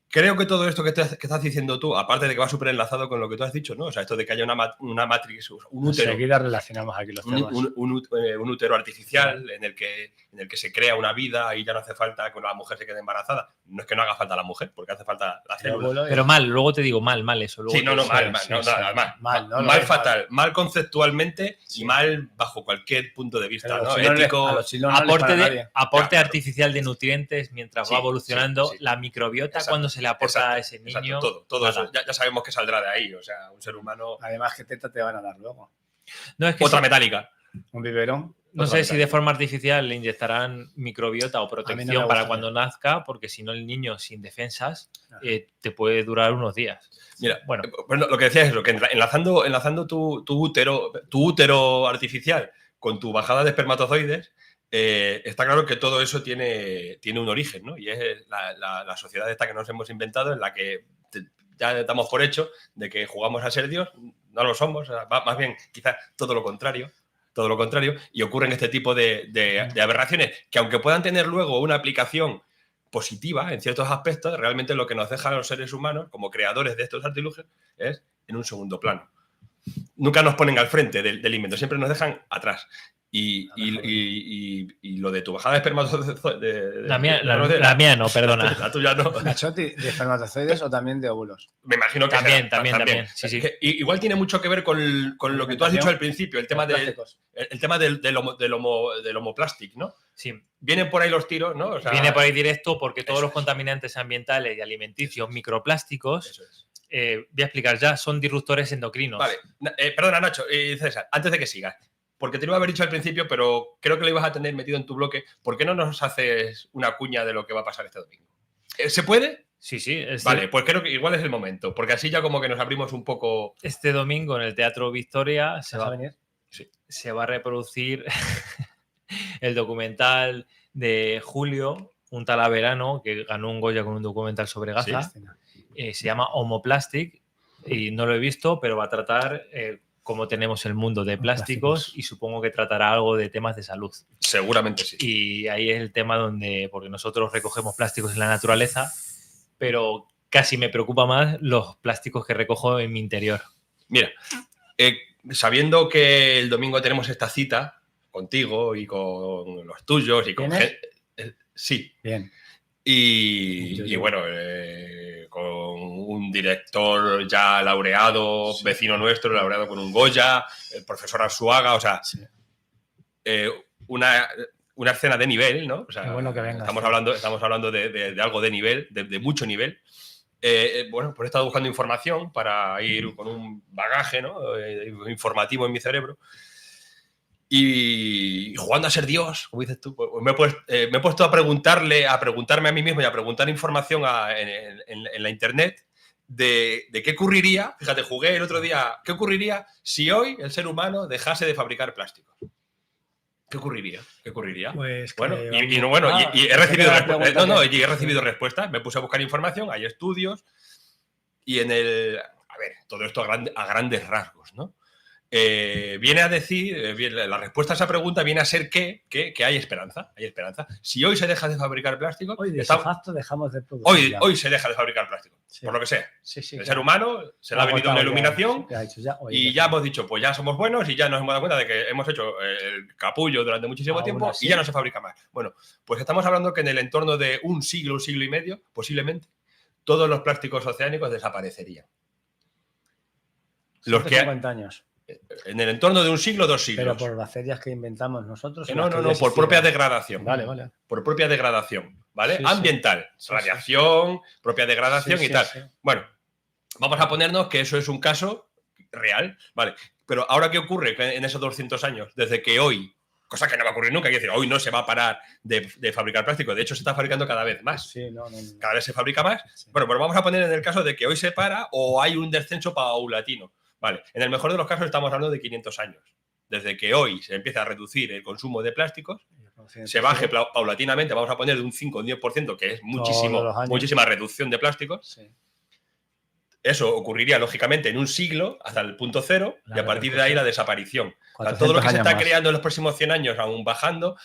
Creo que todo esto que estás diciendo tú, aparte de que va súper enlazado con lo que tú has dicho, ¿no? O sea, esto de que haya una matrix, un útero. Enseguida relacionamos aquí los temas. Un útero artificial en el que se crea una vida y ya no hace falta que la mujer se quede embarazada. No es que no haga falta la mujer, porque hace falta la célula. Pero mal, luego te digo mal eso. Luego mal fatal, mal conceptualmente y mal bajo cualquier punto de vista, ¿no? Ético. Aporte artificial de nutrientes mientras va evolucionando la microbiota. Exacto. Cuando se le aporta a ese niño. Todo eso. Ya sabemos que saldrá de ahí. O sea, un ser humano. Además, ¿qué teta te van a dar luego? No, es que otra metálica. Un biberón. No sé si de forma artificial le inyectarán microbiota o protección para cuando nazca, porque si no el niño sin defensas te puede durar unos días. Mira, bueno, lo que decías es lo que enlazando tu útero artificial con tu bajada de espermatozoides, está claro que todo eso tiene un origen, ¿no? Y es la sociedad esta que nos hemos inventado, en la que ya damos por hecho de que jugamos a ser Dios. No lo somos, más bien quizás todo lo contrario, y ocurren este tipo de aberraciones que, aunque puedan tener luego una aplicación positiva en ciertos aspectos, realmente lo que nos deja a los seres humanos como creadores de estos artilugios es en un segundo plano. Nunca nos ponen al frente del invento, siempre nos dejan atrás. Y lo de tu bajada de espermatozoides... La mía no, perdona. La tuya no. ¿Nacho, de espermatozoides o también de óvulos? Me imagino que también. Sí. Igual tiene mucho que ver con lo que tú has dicho al principio, el tema del homoplastic, ¿no? Sí. Vienen por ahí los tiros, ¿no? O sea, viene por ahí directo porque todos los contaminantes ambientales y alimenticios, microplásticos, voy a explicar ya, son disruptores endocrinos. Vale. Perdona, Nacho y César, antes de que sigas. Porque te lo iba a haber dicho al principio, pero creo que lo ibas a tener metido en tu bloque. ¿Por qué no nos haces una cuña de lo que va a pasar este domingo? ¿Se puede? Sí. Vale, pues creo que igual es el momento, porque así ya como que nos abrimos un poco... Este domingo en el Teatro Victoria se va a reproducir el documental de Julio, un talaverano que ganó un Goya con un documental sobre Gaza. Sí. Se llama Homoplastic y no lo he visto, pero va a tratar... cómo tenemos el mundo de plásticos y supongo que tratará algo de temas de salud. Seguramente sí. Y ahí es el tema porque nosotros recogemos plásticos en la naturaleza, pero casi me preocupa más los plásticos que recojo en mi interior. Mira, sabiendo que el domingo tenemos esta cita contigo y con los tuyos y con gente... Sí. Bien. Y bueno, con un director ya laureado, vecino nuestro, laureado con un Goya, el profesor Arzuaga, o sea, una escena de nivel, ¿no? O sea, qué bueno que venga, estamos hablando de algo de nivel, de mucho nivel. Bueno, pues he estado buscando información para ir con un bagaje, ¿no? Informativo en mi cerebro. Y jugando a ser Dios, como dices tú, pues me he puesto a preguntarme a mí mismo y a preguntar información en la internet de qué ocurriría. Fíjate, jugué el otro día, ¿qué ocurriría si hoy el ser humano dejase de fabricar plásticos? ¿Qué ocurriría? Pues bueno, y he recibido respuestas. Me puse a buscar información, hay estudios y a ver, todo esto a grandes rasgos, ¿no? Viene a decir, la respuesta a esa pregunta viene a ser que hay esperanza. Si hoy se deja de fabricar plástico... Hoy de facto dejamos de producir. Hoy se deja de fabricar plástico, por lo que sea. El ser humano se le ha venido una iluminación y ya hemos dicho, pues ya somos buenos y ya nos hemos dado cuenta de que hemos hecho el capullo durante muchísimo tiempo y ya no se fabrica más. Bueno, pues estamos hablando que en el entorno de un siglo y medio, posiblemente, todos los plásticos oceánicos desaparecerían. 50 años. En el entorno de un siglo, 2 siglos. Pero por bacterias que inventamos nosotros. No, por propia degradación. Vale. Por propia degradación, ¿vale? Sí, ambiental, radiación, propia degradación y tal. Sí. Bueno, vamos a ponernos que eso es un caso real, ¿vale? Pero ahora, ¿qué ocurre en esos 200 años? Desde que hoy, cosa que no va a ocurrir nunca, hay que decir, hoy no se va a parar de fabricar plástico. De hecho, se está fabricando cada vez más. Sí, cada vez se fabrica más. Sí. Bueno, pues vamos a poner en el caso de que hoy se para o hay un descenso paulatino. Vale, en el mejor de los casos estamos hablando de 500 años. Desde que hoy se empieza a reducir el consumo de plásticos se baje paulatinamente, vamos a poner de un 5 o un 10%, que es muchísima reducción de plásticos. Sí. Eso ocurriría, lógicamente, en un siglo, hasta el punto cero, y a partir de ahí la desaparición. Todo lo que se está creando en los próximos 100 años, aún bajando,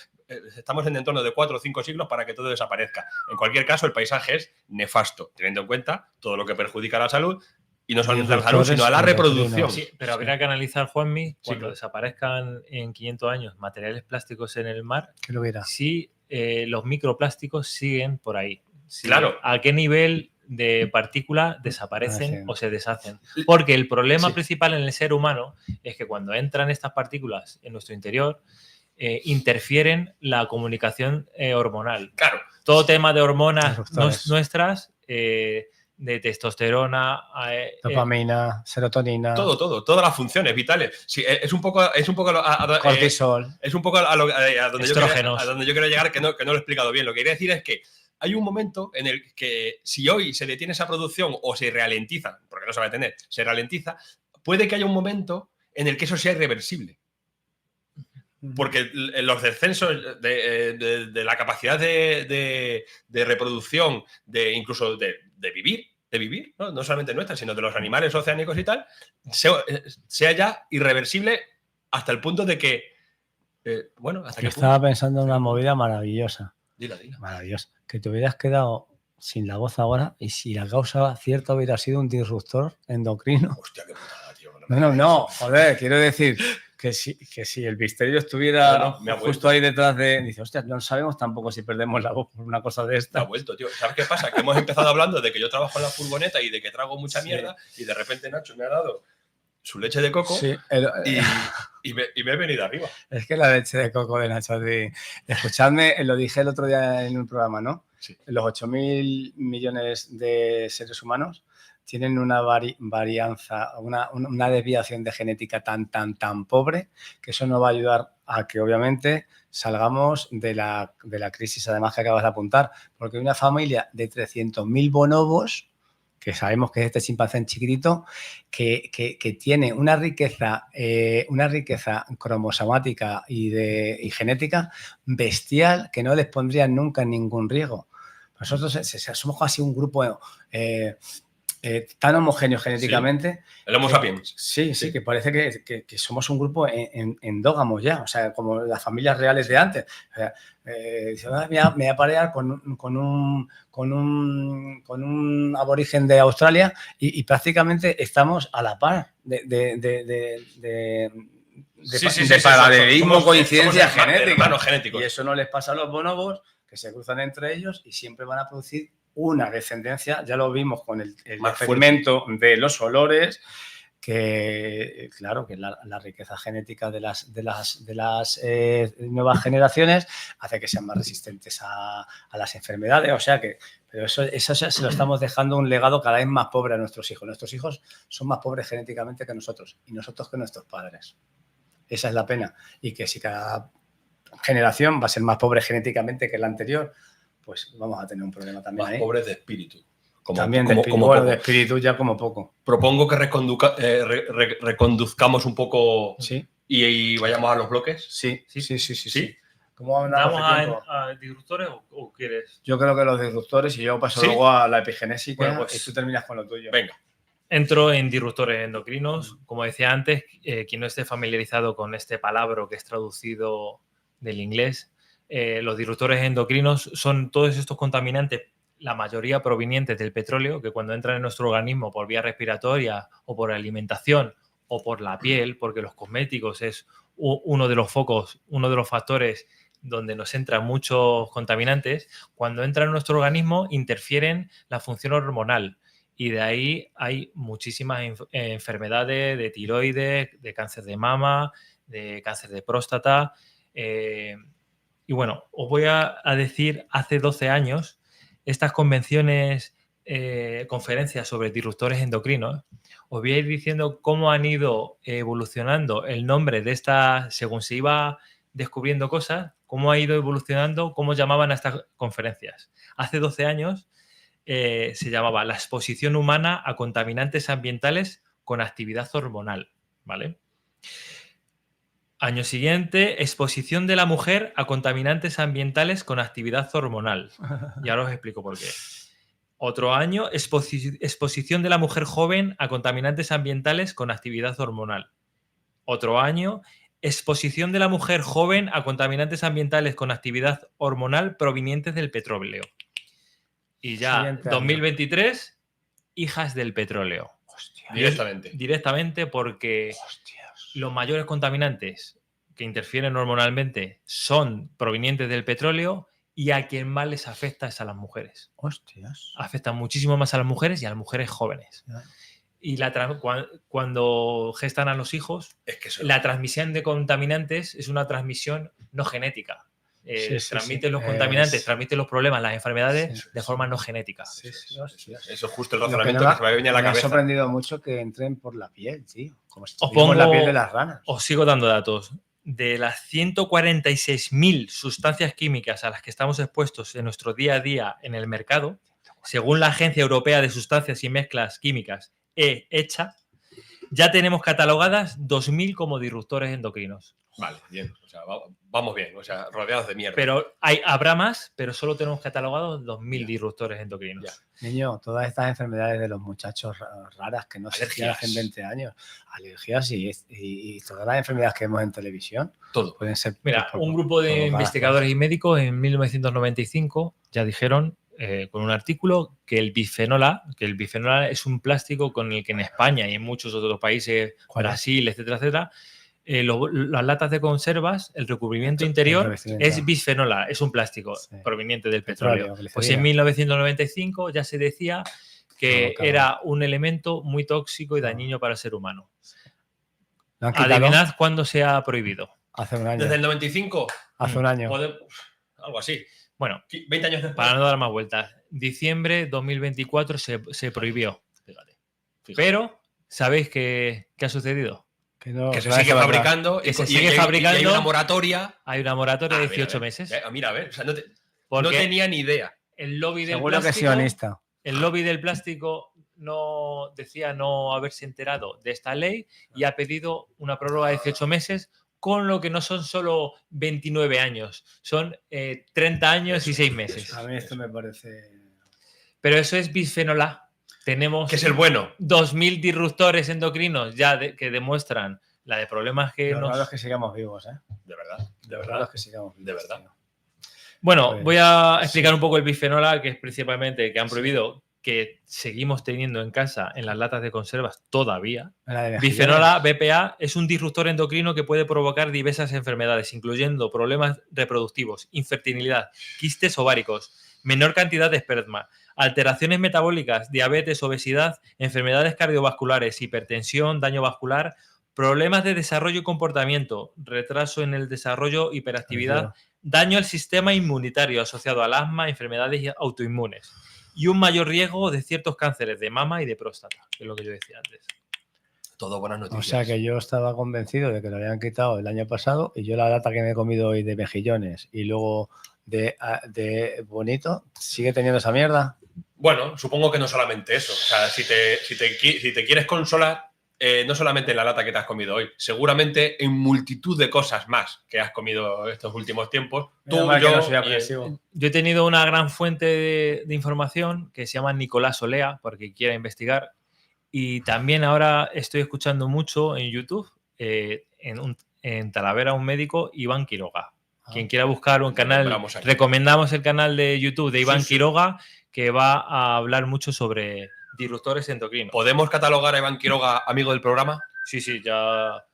estamos en entorno de 4 o 5 siglos para que todo desaparezca. En cualquier caso, el paisaje es nefasto, teniendo en cuenta todo lo que perjudica a la salud, y no solamente a la salud, sino a la reproducción. Sí, pero habría que analizar, Juanmi, cuando desaparezcan en 500 años materiales plásticos en el mar, si los microplásticos siguen por ahí. Claro. ¿A qué nivel de partículas desaparecen o se deshacen? Porque el problema principal en el ser humano es que cuando entran estas partículas en nuestro interior, interfieren la comunicación hormonal. Claro. Todo tema de hormonas nuestras, de testosterona, dopamina, serotonina. Todas las funciones vitales. Sí, es un poco cortisol. Es un poco a donde yo quiero llegar, que no lo he explicado bien. Lo que quería decir es que hay un momento en el que si hoy se detiene esa producción o se ralentiza, porque no se va a detener, se ralentiza, puede que haya un momento en el que eso sea irreversible. Porque los descensos de la capacidad de reproducción, incluso de vivir, ¿no? No solamente nuestra, sino de los animales oceánicos y tal, sea ya irreversible hasta el punto de que, hasta que estaba pensando en una movida maravillosa. Dila. Maravillosa. Que te hubieras quedado sin la voz ahora y si la causa cierta hubiera sido un disruptor endocrino. Hostia, qué putada, tío. No, joder, quiero decir que si el misterio estuviera justo ahí detrás de... Dice, hostia, no sabemos tampoco si perdemos la voz por una cosa de esta. Me ha vuelto, tío. ¿Sabes qué pasa? Que hemos empezado hablando de que yo trabajo en la furgoneta y de que trago mucha mierda y de repente Nacho me ha dado su leche de coco y me he venido arriba. Es que la leche de coco de Nacho, escuchadme, lo dije el otro día en un programa, ¿no? Sí. Los 8.000 millones de seres humanos tienen una varianza, una desviación de genética tan pobre que eso no va a ayudar a que obviamente salgamos de la crisis además que acabas de apuntar, porque una familia de 300.000 bonobos, que sabemos que es este chimpancé chiquitito, que tiene una riqueza cromosomática y genética bestial que no les pondría nunca en ningún riesgo. Nosotros somos casi un grupo tan homogéneo genéticamente. Sí. El Homo sapiens. Sí, que parece que somos un grupo endógamos ya, o sea, como las familias reales de antes. O sea, me voy a parear con un aborigen de Australia y prácticamente estamos a la par de paralelismo, coincidencia genética. Y eso no les pasa a los bonobos, que se cruzan entre ellos y siempre van a producir una descendencia. Ya lo vimos con el experimento de los olores, que claro, que la riqueza genética de las nuevas generaciones hace que sean más resistentes a las enfermedades. O sea que, pero eso se lo estamos dejando un legado cada vez más pobre a nuestros hijos. Nuestros hijos son más pobres genéticamente que nosotros y nosotros que nuestros padres. Esa es la pena. Y que si cada generación va a ser más pobre genéticamente que la anterior, pues vamos a tener un problema también. Más pobres de espíritu. De espíritu ya como poco. Propongo que reconduzcamos un poco y vayamos a los bloques. Sí. ¿Cómo andamos a disruptores o quieres? Yo creo que los disruptores y yo paso luego a la epigenésica y tú terminas con lo tuyo. Venga. Entro en disruptores endocrinos. Como decía antes, quien no esté familiarizado con este palabra que es traducido del inglés, los disruptores endocrinos son todos estos contaminantes, la mayoría provenientes del petróleo, que cuando entran en nuestro organismo por vía respiratoria o por alimentación o por la piel, porque los cosméticos es uno de los focos, uno de los factores donde nos entran muchos contaminantes, cuando entran en nuestro organismo interfieren la función hormonal. Y de ahí hay muchísimas enfermedades de tiroides, de cáncer de mama, de cáncer de próstata. Y bueno, os voy a decir, hace 12 años, estas convenciones, conferencias sobre disruptores endocrinos, os voy a ir diciendo cómo han ido evolucionando el nombre de estas, según se iba descubriendo cosas, cómo ha ido evolucionando, cómo llamaban a estas conferencias. Hace 12 años se llamaba la exposición humana a contaminantes ambientales con actividad hormonal, ¿vale? Año siguiente, exposición de la mujer a contaminantes ambientales con actividad hormonal. Y ahora os explico por qué. Otro año, exposición de la mujer joven a contaminantes ambientales con actividad hormonal. Otro año, exposición de la mujer joven a contaminantes ambientales con actividad hormonal provenientes del petróleo. Y ya, Siguiente 2023, hijas del petróleo. Hostia. Directamente. Porque Hostias. los mayores contaminantes que interfieren hormonalmente son provenientes del petróleo y a quien más les afecta es a las mujeres. Hostias. Afectan muchísimo más a las mujeres y a las mujeres jóvenes. Ya. Y cuando gestan a los hijos, Es que eso la transmisión de contaminantes es una transmisión no genética. Transmiten los contaminantes, transmiten los problemas, las enfermedades de forma no genética. Sí, sí, hostias. Eso es justo el Lo que razonamiento no que se me venía a la me ha cabeza. sorprendido mucho que entren por la piel, tío. Como si Os estuviéramos en la pongo- piel de las ranas. Os sigo dando datos. De las 146.000 sustancias químicas a las que estamos expuestos en nuestro día a día en el mercado, según la Agencia Europea de Sustancias y Mezclas Químicas, ECHA, ya tenemos catalogadas 2.000 como disruptores endocrinos. Vale, bien. O sea, vamos bien. O sea, rodeados de mierda. Pero habrá más, pero solo tenemos catalogados 2.000 disruptores endocrinos. Ya. Niño, todas estas enfermedades de los muchachos raras que no se Alergias. hacen 20 años, alergias y todas las enfermedades que vemos en televisión Todo. pueden ser. Mira, por- un grupo de provocadas investigadores y médicos en 1995 ya dijeron con un artículo que el bisfenol A es un plástico con el que en España y en muchos otros países, ¿Cuál es? Brasil, etcétera, etcétera, las latas de conservas, el recubrimiento interior revestimiento. es bisfenol A, es un plástico Sí. proveniente del Petróleo, petróleo. Pues en glicerina. 1995 ya se decía que Provocaba. era un elemento muy tóxico y dañino para el ser humano. Lo han quitado Adivinad cuándo se ha prohibido. hace un año. Desde el 95, Hace un año. algo así. Bueno, 20 años después. para no dar más vueltas, diciembre 2024 se prohibió. Fíjate. Pero, ¿sabéis qué ha sucedido? Que, no, Que se va a sigue dejar atrás. fabricando. Que y- se y- sigue y- y fabricando. hay una moratoria. Hay una moratoria de Ah, mira, 18 a ver. meses. Mira, a ver. O sea, no Porque tenía ni idea. el lobby del Seguro que es plástico, sionista. el lobby del plástico no decía no haberse enterado de esta ley y ha pedido una prórroga de 18 meses, con lo que no son solo 29 años, son 30 años y 6 meses. A mí esto me parece. Pero eso es bisfenol A. Tenemos Que es el bueno. 2.000 disruptores endocrinos ya que demuestran la de problemas que Lo raro es nos... que sigamos vivos, ¿eh? De verdad. De Lo raro verdad. es que sigamos vivos. De verdad. tío. Bueno, Pues, voy a explicar un poco el bisfenol A, que es principalmente que han prohibido, que seguimos teniendo en casa en las latas de conservas todavía. La de Bisfenol A, mejillones. BPA, es un disruptor endocrino que puede provocar diversas enfermedades, incluyendo problemas reproductivos, infertilidad, quistes ováricos, menor cantidad de esperma, alteraciones metabólicas, diabetes, obesidad, enfermedades cardiovasculares, hipertensión, daño vascular, problemas de desarrollo y comportamiento, retraso en el desarrollo, hiperactividad, daño al sistema inmunitario asociado al asma, enfermedades autoinmunes y un mayor riesgo de ciertos cánceres de mama y de próstata, que es lo que yo decía antes. Todo buenas O noticias. sea que yo estaba convencido de que lo habían quitado el año pasado y yo la lata que me he comido hoy de mejillones y luego de bonito, ¿sigue teniendo esa mierda? Bueno, supongo que no solamente eso. O sea, si te quieres consolar, no solamente en la lata que te has comido hoy, seguramente en multitud de cosas más que has comido estos últimos tiempos. Menos Tú, mal que yo no soy y- agresivo. Yo he tenido una gran fuente de información que se llama Nicolás Olea, porque quiera investigar. Y también ahora estoy escuchando mucho en YouTube, en Talavera, un médico, Iván Quiroga. Quien quiera buscar un canal, nombramos aquí. recomendamos el canal de YouTube de Iván Sí, sí. Quiroga, que va a hablar mucho sobre disruptores endocrinos. ¿Podemos catalogar a Iván Quiroga amigo del programa? Sí, ya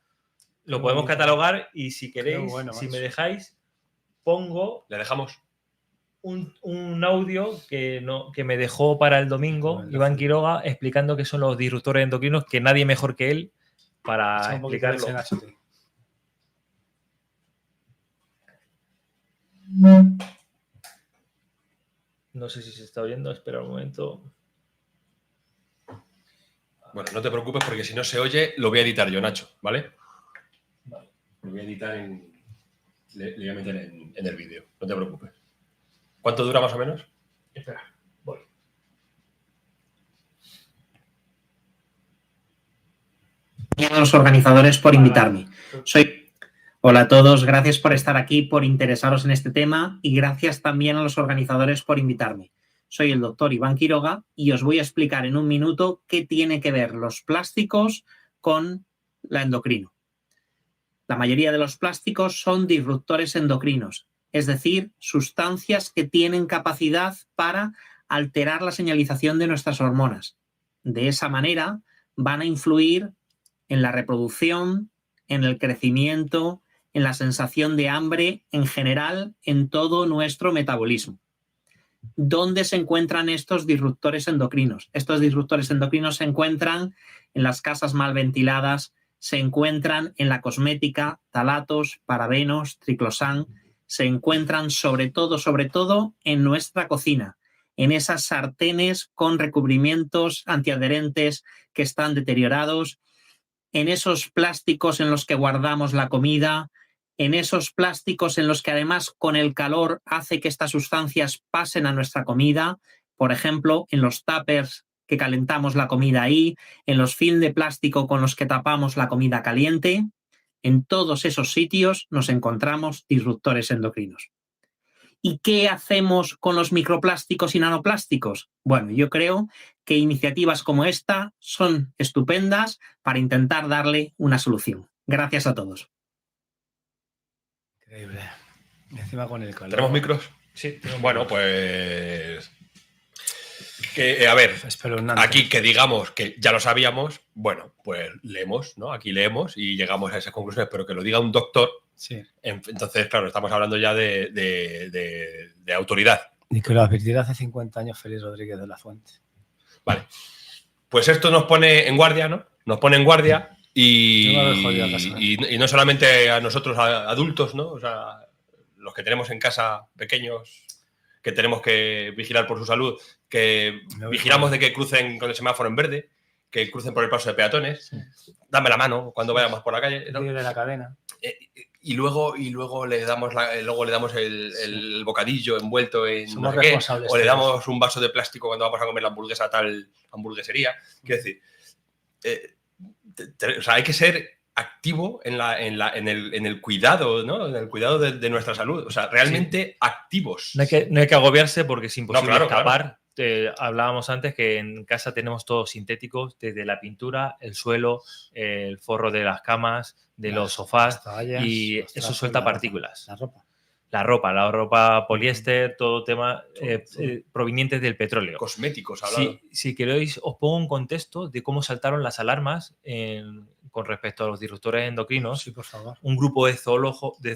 lo Qué podemos bonito. catalogar y si queréis, bueno, si me macho. dejáis, pongo Le dejamos. un audio que me dejó para el domingo Bueno, Iván Quiroga explicando qué son los disruptores endocrinos, que nadie mejor que él para Echa un poquito de explicarlo. ese Nacho. No sé si se está oyendo, espera un momento. Bueno, no te preocupes porque si no se oye, lo voy a editar yo, Nacho, ¿vale? Lo voy a editar le voy a meter en el vídeo, no te preocupes. ¿Cuánto dura más o menos? Espera, voy. A los organizadores por invitarme. Hola a todos, gracias por estar aquí, por interesaros en este tema y gracias también a los organizadores por invitarme. Soy el doctor Iván Quiroga y os voy a explicar en un minuto qué tiene que ver los plásticos con la endocrino. La mayoría de los plásticos son disruptores endocrinos, es decir, sustancias que tienen capacidad para alterar la señalización de nuestras hormonas. De esa manera van a influir en la reproducción, en el crecimiento, en la sensación de hambre, en general, en todo nuestro metabolismo. ¿Dónde se encuentran estos disruptores endocrinos? Estos disruptores endocrinos se encuentran en las casas mal ventiladas, se encuentran en la cosmética, talatos, parabenos, triclosan, se encuentran sobre todo en nuestra cocina, en esas sartenes con recubrimientos antiadherentes que están deteriorados, en esos plásticos en los que guardamos la comida, en esos plásticos en los que además con el calor hace que estas sustancias pasen a nuestra comida, por ejemplo, en los tuppers que calentamos la comida ahí, en los film de plástico con los que tapamos la comida caliente. En todos esos sitios nos encontramos disruptores endocrinos. ¿Y qué hacemos con los microplásticos y nanoplásticos? Bueno, yo creo que iniciativas como esta son estupendas para intentar darle una solución. Gracias a todos. Increíble. Encima con el calor. ¿Tenemos micros? Sí. Bueno, pues... a ver, aquí que digamos que ya lo sabíamos, bueno, pues leemos, ¿no? Aquí leemos y llegamos a esas conclusiones, pero que lo diga un doctor, sí. Entonces, claro, estamos hablando ya de autoridad. Y que lo advirtiera hace 50 años Félix Rodríguez de la Fuente. Vale. Pues esto nos pone en guardia, ¿no? Nos pone en guardia y no solamente a nosotros adultos, ¿no? O sea, los que tenemos en casa pequeños, que tenemos que vigilar por su salud, que vigilamos de que crucen con el semáforo en verde, que crucen por el paso de peatones, sí. Dame la mano cuando vayamos por la calle, ¿no? De la cadena. Y luego le damos el bocadillo envuelto en Somos responsables, o le damos un vaso de plástico cuando vamos a comer la hamburguesa a tal hamburguesería. Quiero decir, o sea, hay que ser activo en el cuidado, ¿no? En el cuidado de nuestra salud. O sea, realmente sí. Activos. No hay que agobiarse porque es imposible escapar. Claro. Hablábamos antes que en casa tenemos todo sintéticos, desde la pintura, el suelo, el forro de las camas, de los sofás, toallas, y eso suelta partículas. La ropa poliéster, todo tema provenientes del petróleo. Cosméticos, hablando. Si queréis, os pongo un contexto de cómo saltaron las alarmas con respecto a los disruptores endocrinos. Sí, por favor. Un grupo de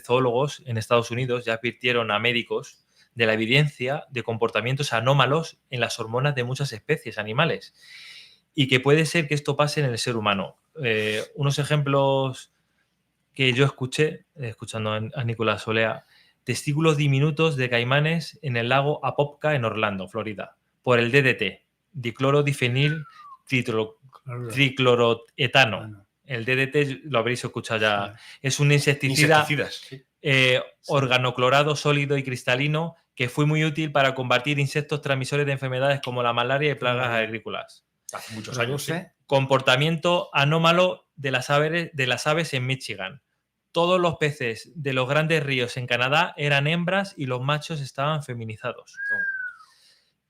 zoólogos en Estados Unidos ya advirtieron a médicos de la evidencia de comportamientos anómalos en las hormonas de muchas especies animales y que puede ser que esto pase en el ser humano. Unos ejemplos que yo escuché, escuchando a Nicolás Olea, testículos diminutos de caimanes en el lago Apopka en Orlando, Florida, por el DDT, diclorodifenil tricloroetano. El DDT lo habréis escuchado ya. Sí. Es un insecticida sí. Organoclorado sólido y cristalino que fue muy útil para combatir insectos transmisores de enfermedades como la malaria y plagas agrícolas. Hace muchos años, sí. Comportamiento anómalo de las aves en Michigan. Todos los peces de los grandes ríos en Canadá eran hembras y los machos estaban feminizados.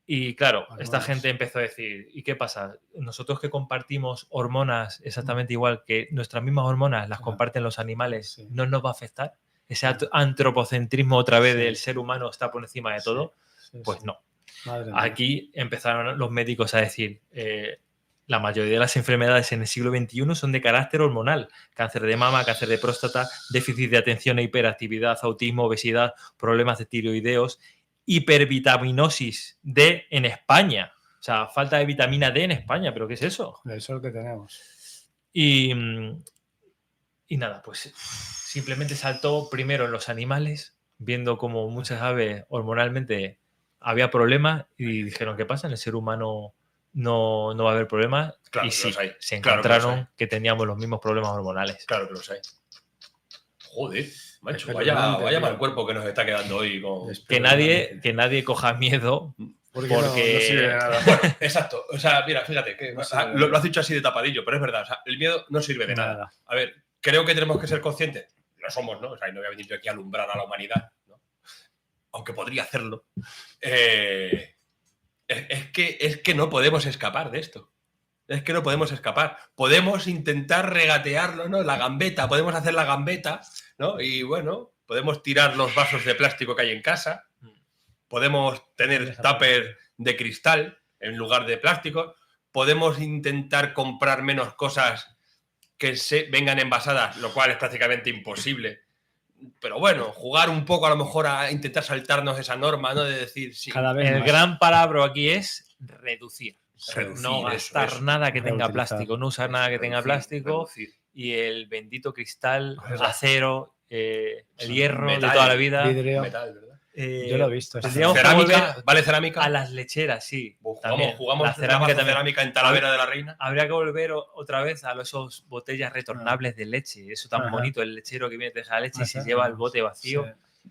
Y claro, esta gente empezó a decir, ¿y qué pasa? Nosotros que compartimos hormonas exactamente igual que nuestras mismas hormonas las comparten los animales, ¿no nos va a afectar? Ese antropocentrismo otra vez del ser humano está por encima de todo, pues no. Aquí empezaron los médicos a decir, la mayoría de las enfermedades en el siglo XXI son de carácter hormonal. Cáncer de mama, cáncer de próstata, déficit de atención e hiperactividad, autismo, obesidad, problemas de tiroideos, hipervitaminosis D en España. O sea, falta de vitamina D en España, ¿pero qué es eso? El sol que tenemos. Y nada, pues simplemente saltó primero en los animales, viendo como muchas aves hormonalmente había problemas y dijeron, ¿qué pasa? En el ser humano no va a haber problemas. Claro, y sí, se encontraron que teníamos los mismos problemas hormonales. Claro que los hay. Joder, macho, vaya mal cuerpo que nos está quedando hoy. Que nadie coja miedo. Porque no sirve de nada. Bueno, exacto. O sea, mira, fíjate, que lo has dicho así de tapadillo, pero es verdad. O sea, el miedo no sirve de nada. A ver, creo que tenemos que ser conscientes. no somos, ¿no? O sea, no voy a venir yo aquí a alumbrar a la humanidad, ¿no? Aunque podría hacerlo. Es que no podemos escapar de esto. Es que no podemos escapar. Podemos intentar regatearlo, ¿no? La gambeta, podemos hacer la gambeta, ¿no? Y bueno, podemos tirar los vasos de plástico que hay en casa, podemos tener tupper de cristal en lugar de plástico, podemos intentar comprar menos cosas que vengan envasadas, lo cual es prácticamente imposible. Pero bueno, jugar un poco a lo mejor a intentar saltarnos esa norma, ¿no? De decir, sí. El gran palabra aquí es reducir. Reducir, No gastar eso. nada que tenga Reutilizar. plástico, no usar nada que tenga plástico. Reducir. Y el bendito cristal, Exacto. acero, el hierro Metal, de toda la vida. Vidrio. Metal, ¿verdad? Yo lo he visto. Tendríamos que Cerámica, volver ¿vale cerámica? a las lecheras, sí. también. Jugamos la cerámica también. cerámica en Talavera de la Reina. Habría que volver otra vez a esas botellas retornables de leche. Eso tan bonito, el lechero que viene de la leche y se lleva el bote vacío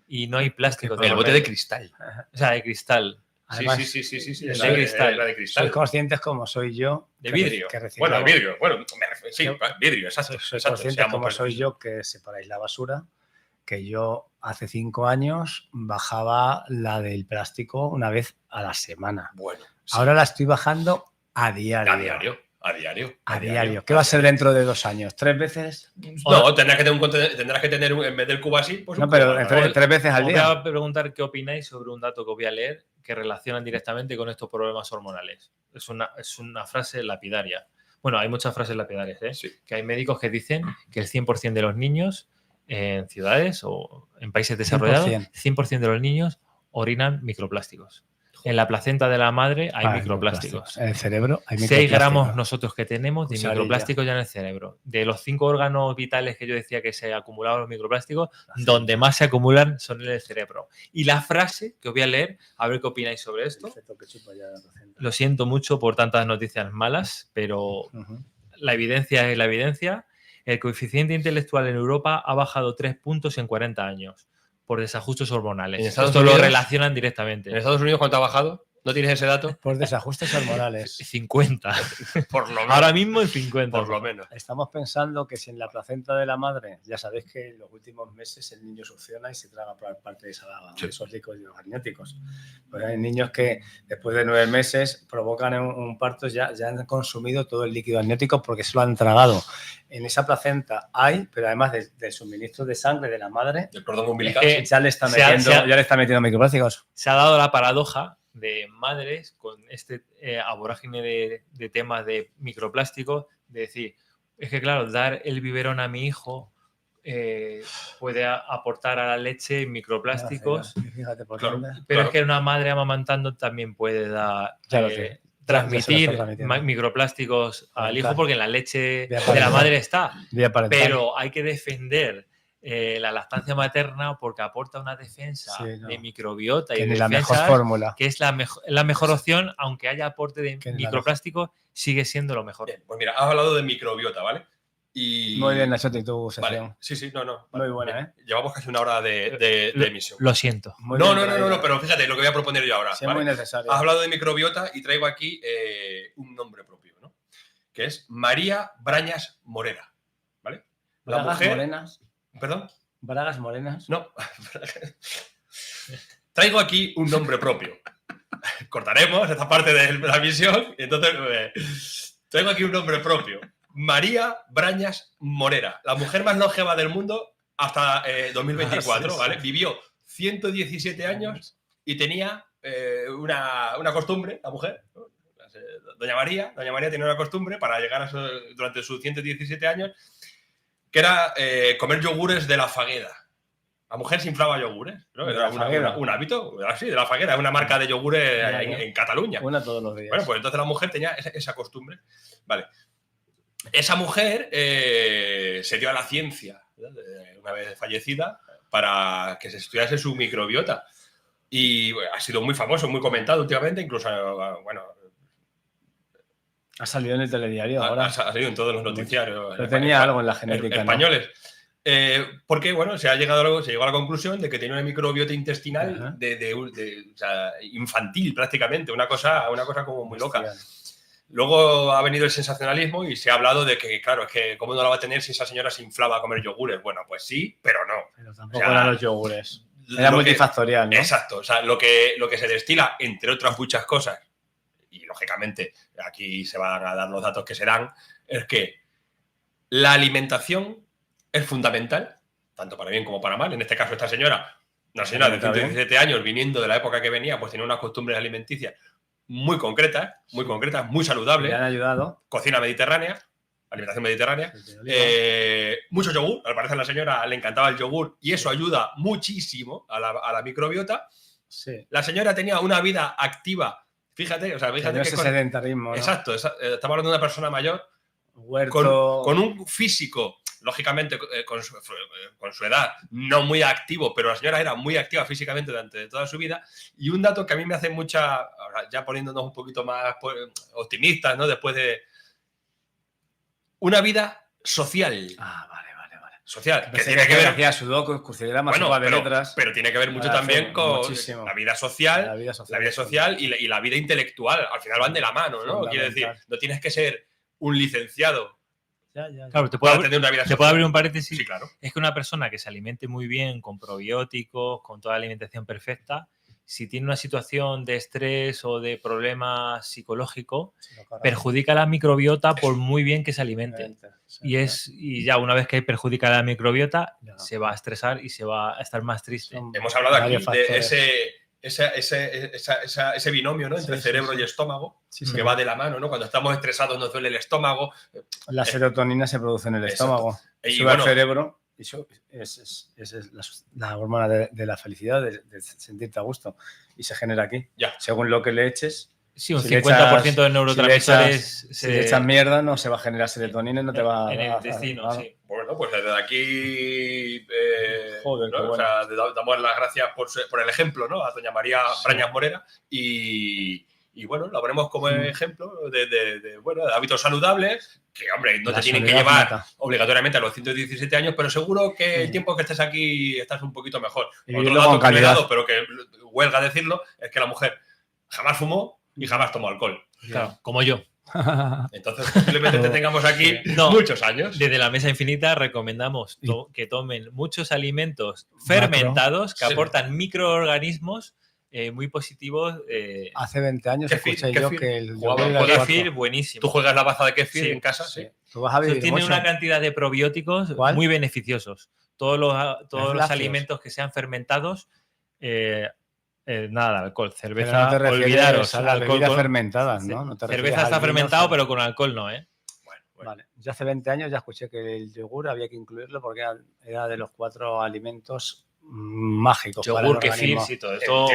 y no hay plástico. El bote de cristal. O sea, de cristal. Además, Sí. de La cristal. La de cristal. Sois conscientes como soy yo. De vidrio. Que Bueno, reciclamos. vidrio. Bueno, sí, vidrio, exacto. Sois exacto, conscientes seamos como pues- soy yo que separáis la basura, que yo hace 5 años bajaba la del plástico una vez a la semana. Bueno, sí. Ahora la estoy bajando a diario. A diario. A diario. ¿Qué va a ser dentro de 2 años? ¿3 veces? No, tendrás que tener en vez del cubo así, pues No, un pero cubo, ¿no? 3 veces al Os voy día. a preguntar qué opináis sobre un dato que os voy a leer que relacionan directamente con estos problemas hormonales. Es una frase lapidaria. Bueno, hay muchas frases lapidarias, ¿eh? Sí. Que hay médicos que dicen que el 100% de los niños en ciudades o en países desarrollados, 100% de los niños orinan microplásticos. En la placenta de la madre hay microplásticos. En el cerebro hay 6 microplásticos. gramos nosotros que tenemos de Cucharilla. microplásticos ya en el cerebro. De los 5 órganos vitales que yo decía que se acumulaban los microplásticos, donde más se acumulan son en el cerebro. Y la frase que os voy a leer, a ver qué opináis sobre esto. Lo siento mucho por tantas noticias malas, pero Ujú. la evidencia es la evidencia. El coeficiente intelectual en Europa ha bajado 3 puntos en 40 años por desajustes hormonales. ¿En Estados Esto lo Unidos? relacionan directamente. ¿En Estados Unidos cuánto ha bajado? ¿No tienes ese dato? Por desajustes hormonales. 50. Por lo menos. Ahora mismo el 50. Por lo menos. Estamos pensando que si en la placenta de la madre, ya sabéis que en los últimos meses el niño succiona y se traga parte de esos líquidos amnióticos. Pues hay niños que después de 9 meses provocan un parto, ya han consumido todo el líquido amniótico porque se lo han tragado. En esa placenta hay, pero además del suministro de sangre de la madre, El cordón umbilical. ya le está se metiendo microplásticos. Se ha dado la paradoja de madres con este aborágine de temas de microplásticos, de decir, es que claro, dar el biberón a mi hijo puede aportar a la leche microplásticos, Fíjate por Claro. dónde. pero Claro. es que una madre amamantando también puede dar... Claro que transmitir ya se lo está transmitiendo. microplásticos al hijo Claro. porque en la leche Vía de la parental. madre está. Vía parental. Pero hay que defender la lactancia materna porque aporta una defensa Sí, no. de microbiota y que de ni la mejor defensas, fórmula. que es la mejor opción, aunque haya aporte de Que ni la microplástico, sigue siendo lo mejor. Bien, pues mira, has hablado de microbiota, ¿vale? Y... Muy bien, Nachote, tu sección. Vale, sí, no. Muy buena, Bien. Llevamos casi una hora de emisión. Lo siento. Muy No, bien traída. pero fíjate lo que voy a proponer yo ahora. Sí, es ¿vale? muy necesario. Has hablado de microbiota y traigo aquí un nombre propio, ¿no? Que es María Brañas Morera, ¿vale? La Bragas mujer... morenas. ¿Perdón? Bragas morenas. No. Traigo aquí un nombre propio. Cortaremos esta parte de la misión y entonces traigo aquí un nombre propio. María Brañas Morera, la mujer más longeva del mundo hasta 2024, Sí. ¿vale? Vivió 117 años y tenía una costumbre, la mujer, ¿no? Doña María tenía una costumbre para llegar durante sus 117 años, que era comer yogures de la Fagueda. La mujer se inflaba yogures, ¿no? ¿De Era la Fagueda? un hábito, así, de la Fagueda, una marca de yogures Ya, ya. en Cataluña. Una todos los días. Bueno, pues entonces la mujer tenía esa costumbre. Vale. Esa mujer se dio a la ciencia, ¿no? Una vez fallecida, para que se estudiase su microbiota. Y bueno, ha sido muy famoso, muy comentado últimamente, incluso, bueno, Ha salido en el telediario ahora. ha salido en todos los noticiarios. Pero tenía algo en la genética, ¿no? españoles. Porque, bueno, se llegó a la conclusión de que tenía una microbiota intestinal Ajá. o sea, infantil prácticamente, una cosa como muy loca. Hostia. Luego ha venido el sensacionalismo y se ha hablado de que, claro, es que cómo no la va a tener si esa señora se inflaba a comer yogures. Bueno, pues sí, pero no. Pero tampoco eran los yogures. Era lo multifactorial, ¿no? Exacto. O sea, lo que se destila, entre otras muchas cosas, y lógicamente aquí se van a dar los datos que serán, es que la alimentación es fundamental, tanto para bien como para mal. En este caso, esta señora, una señora de 117 años, viniendo de la época que venía, pues tenía unas costumbres alimenticias muy concretas, muy saludables. Le han ayudado. Cocina mediterránea, alimentación mediterránea. Mucho yogur. Al parecer a la señora le encantaba el yogur y eso ayuda muchísimo a la microbiota. Sí. La señora tenía una vida activa. Fíjate, o sea, fíjate que sedentarismo, ¿no? Exacto, estamos hablando de una persona mayor Huerto. con un físico, lógicamente, con su edad, no muy activo, pero la señora era muy activa físicamente durante toda su vida. Y un dato que a mí me hace ahora ya poniéndonos un poquito más optimistas, ¿no? Después de una vida social. Vale. Social, que tiene que ver. Hacía sudoku, consideramos de letras. Pero tiene que ver mucho también con la vida social, y la vida intelectual. Al final van de la mano, ¿no? Quiere decir, no tienes que ser un licenciado. Claro, te puedo abrir un paréntesis. Sí, claro. Es que una persona que se alimente muy bien, con probióticos, con toda la alimentación perfecta, si tiene una situación de estrés o de problema psicológico, perjudica la microbiota por muy bien que se alimente. Y ya una vez que perjudica la microbiota, se va a estresar y se va a estar más triste. Hemos hablado aquí de ese binomio, ¿no? Entre cerebro y estómago, que va de la mano, ¿no? Cuando estamos estresados nos duele el estómago. La serotonina se produce en el estómago. Sube al cerebro. Eso es la hormona de la felicidad, de sentirte a gusto. Y se genera aquí. Ya. Según lo que le eches. Sí, un 50% de neurotransmisores. Si le echas mierda, no se va a generar serotonina y no te va en el intestino, sí. Bueno, pues desde aquí Joder, ¿no? bueno. O sea, damos las gracias por el ejemplo, ¿no? A doña María Brañas Morera y bueno, lo ponemos como ejemplo de hábitos saludables que, hombre, no te tienen que llevar obligatoriamente a los 117 años, pero seguro que el tiempo que estés aquí estás un poquito mejor. Otro dato que me he dado, pero que huelga decirlo, es que la mujer jamás fumó y jamás tomó alcohol. Claro, como yo. Entonces, posiblemente te tengamos aquí muchos años. Desde la Mesa Infinita recomendamos que tomen muchos alimentos fermentados que aportan microorganismos muy positivos. Hace 20 años escuché yo que el kefir buenísimo. ¿Tú juegas la baza de kefir en casa? Sí. ¿Tú vas a vivir tiene una cantidad de probióticos muy beneficiosos. Todos los alimentos que sean fermentados, nada, alcohol, cerveza, pero no te olvidaros. A las bebidas fermentadas, ¿no? No te cerveza está fermentado, pero con alcohol no, ¿eh? Bueno. Vale. Yo hace 20 años ya escuché que el yogur había que incluirlo porque era de los 4 alimentos mágicos. Yogur, kefir, sí, todo esto.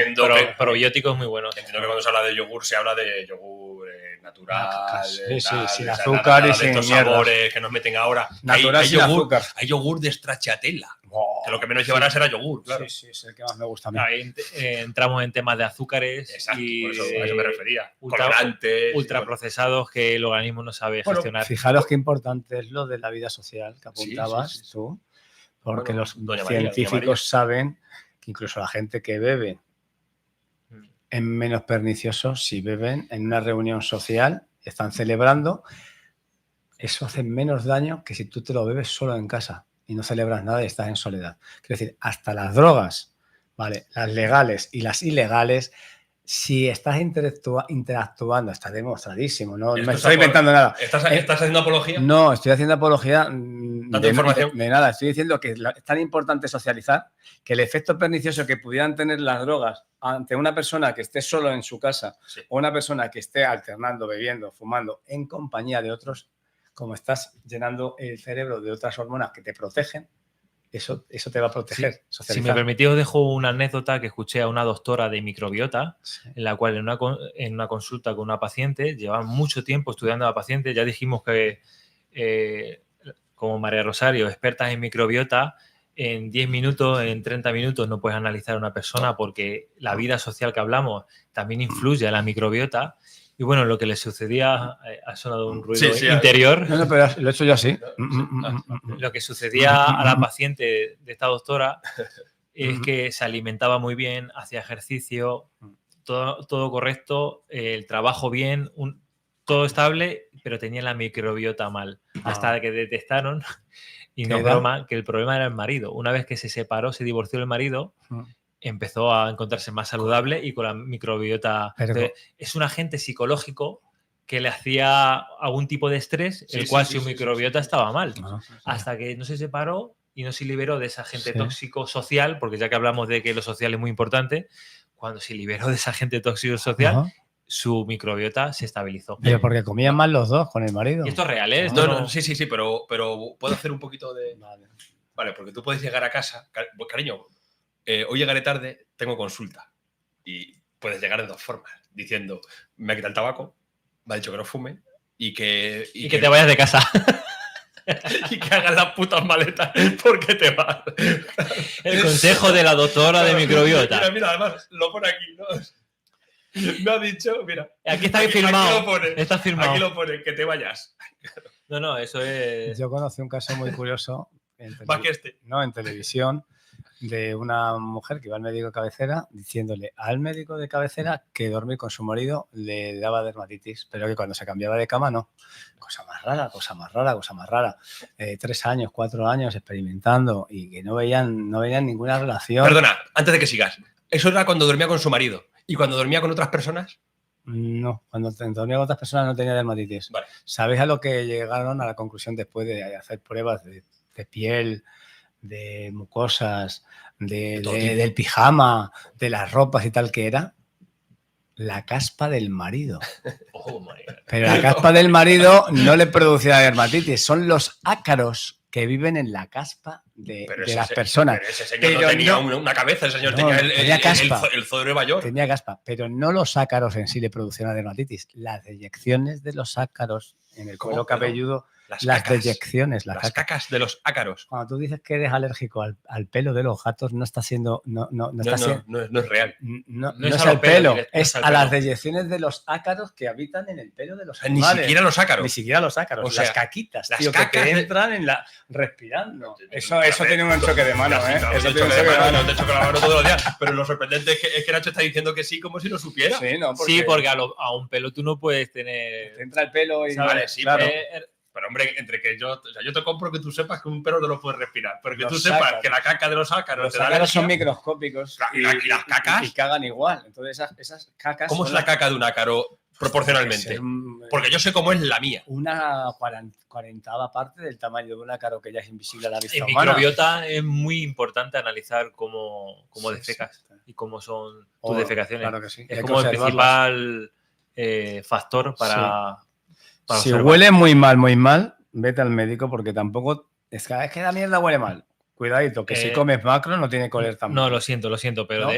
Probióticos muy buenos. Entiendo que cuando se habla de yogur se habla de yogur natural, sin azúcar y sin estos sabores que nos meten ahora. Natural sin azúcar. Hay yogur de stracciatella. Que lo que menos llevará será yogur, claro. Sí, es el que más me gusta a mí. Ahí entramos en temas de azúcares. Exacto, y a eso me refería. Colorantes. Ultraprocesados que el organismo no sabe gestionar. Fijaros qué importante es lo de la vida social que apuntabas tú, porque los científicos saben que incluso la gente que bebe es menos pernicioso si beben en una reunión social, están celebrando, eso hace menos daño que si tú te lo bebes solo en casa y no celebras nada y estás en soledad. Quiero decir, hasta las drogas, ¿vale? Las legales y las ilegales, si estás interactuando, está demostradísimo, no me estoy inventando nada. ¿Estás haciendo apología? No, estoy haciendo apología de nada. Estoy diciendo que es tan importante socializar que el efecto pernicioso que pudieran tener las drogas ante una persona que esté solo en su casa o una persona que esté alternando, bebiendo, fumando en compañía de otros, como estás llenando el cerebro de otras hormonas que te protegen, eso te va a proteger. Sí. Si me permitís, os dejo una anécdota que escuché a una doctora de microbiota, en la cual en una consulta con una paciente, llevaban mucho tiempo estudiando a la paciente. Ya dijimos que, como María Rosario, expertas en microbiota, en 10 minutos, en 30 minutos no puedes analizar a una persona porque la vida social que hablamos también influye a la microbiota. Y bueno, lo que le sucedía, ha sonado un ruido interior. No, pero lo he hecho yo así. Lo que sucedía a la paciente de esta doctora es que se alimentaba muy bien, hacía ejercicio, todo correcto, el trabajo bien, todo estable, pero tenía la microbiota mal. Hasta que detectaron, y no es ¿Qué edad? broma, que el problema era el marido. Una vez que se separó, se divorció el marido, empezó a encontrarse más saludable y con la microbiota. Es un agente psicológico que le hacía algún tipo de estrés, el cual su microbiota estaba mal. Hasta que no se separó y no se liberó de ese agente tóxico social, porque ya que hablamos de que lo social es muy importante, cuando se liberó de ese agente tóxico social, su microbiota se estabilizó. Pero porque comían mal los dos con el marido. Y esto es real, ¿eh? Sí, pero puedo hacer un poquito de... Vale, porque tú puedes llegar a casa, cariño, hoy llegaré tarde, tengo consulta. Y puedes llegar de dos formas, diciendo, me ha quitado el tabaco, me ha dicho que no fume y que te vayas de casa. Y que hagas las putas maletas porque te vas. El consejo de la doctora de microbiota. Mira, además lo pone aquí, ¿no? Me ha dicho, mira. Aquí está firmado. Aquí lo pone, está firmado. Aquí lo pone, que te vayas. No, eso es... Yo conocí un caso muy curioso más que este. No, en televisión, de una mujer que iba al médico de cabecera diciéndole al médico de cabecera que dormir con su marido le daba dermatitis, pero que cuando se cambiaba de cama no. Cosa más rara. 3 años, 4 años experimentando y que no veían ninguna relación. Perdona, antes de que sigas. Eso era cuando dormía con su marido. ¿Y cuando dormía con otras personas? No, cuando dormía con otras personas no tenía dermatitis. Vale. ¿Sabéis a lo que llegaron a la conclusión después de hacer pruebas de piel, de mucosas, del pijama, de las ropas y tal que era? La caspa del marido. Pero la caspa del marido no le producía dermatitis, son los ácaros que viven en la caspa de las personas. Pero ese señor no tenía una cabeza, el señor tenía el zoo de Nueva York. Tenía caspa, pero no los ácaros en sí le producían la dermatitis. Las deyecciones de los ácaros en el cuero cabelludo, las deyecciones, las cacas de los ácaros. Cuando tú dices que eres alérgico al pelo de los gatos, no está siendo... No es real. No es al pelo, es a las deyecciones de los ácaros que habitan en el pelo de los animales. Ni siquiera los ácaros. Ni siquiera los ácaros, o sea, las caquitas, las tío, cacas que te entran en la... respirando. Eso tiene un choque de mano, ¿eh? Eso tiene un choque de mano. Te choque la mano todos los días. Pero lo sorprendente es que Nacho está diciendo que sí como si lo supiera. Sí, porque a un pelo tú no puedes tener... Te entra el pelo y... Vale, sí, claro. Pero hombre, entre que yo te compro que tú sepas que un pelo no lo puedes respirar, pero que tú sepas que la caca de los ácaros te da alergia. Los ácaros son microscópicos y las cacas y cagan igual. Entonces esas cacas... ¿Cómo es la caca de un ácaro proporcionalmente? Porque yo sé cómo es la mía. Una 40ª parte del tamaño de un ácaro que ya es invisible a la vista humana. En microbiota es muy importante analizar cómo defecas y cómo son tus defecaciones. Claro que sí. Es como el principal factor para... Si huele muy mal, vete al médico porque tampoco... Es que la mierda huele mal. Cuidadito, que si comes macro no tiene que oler tan mal. No, lo siento, pero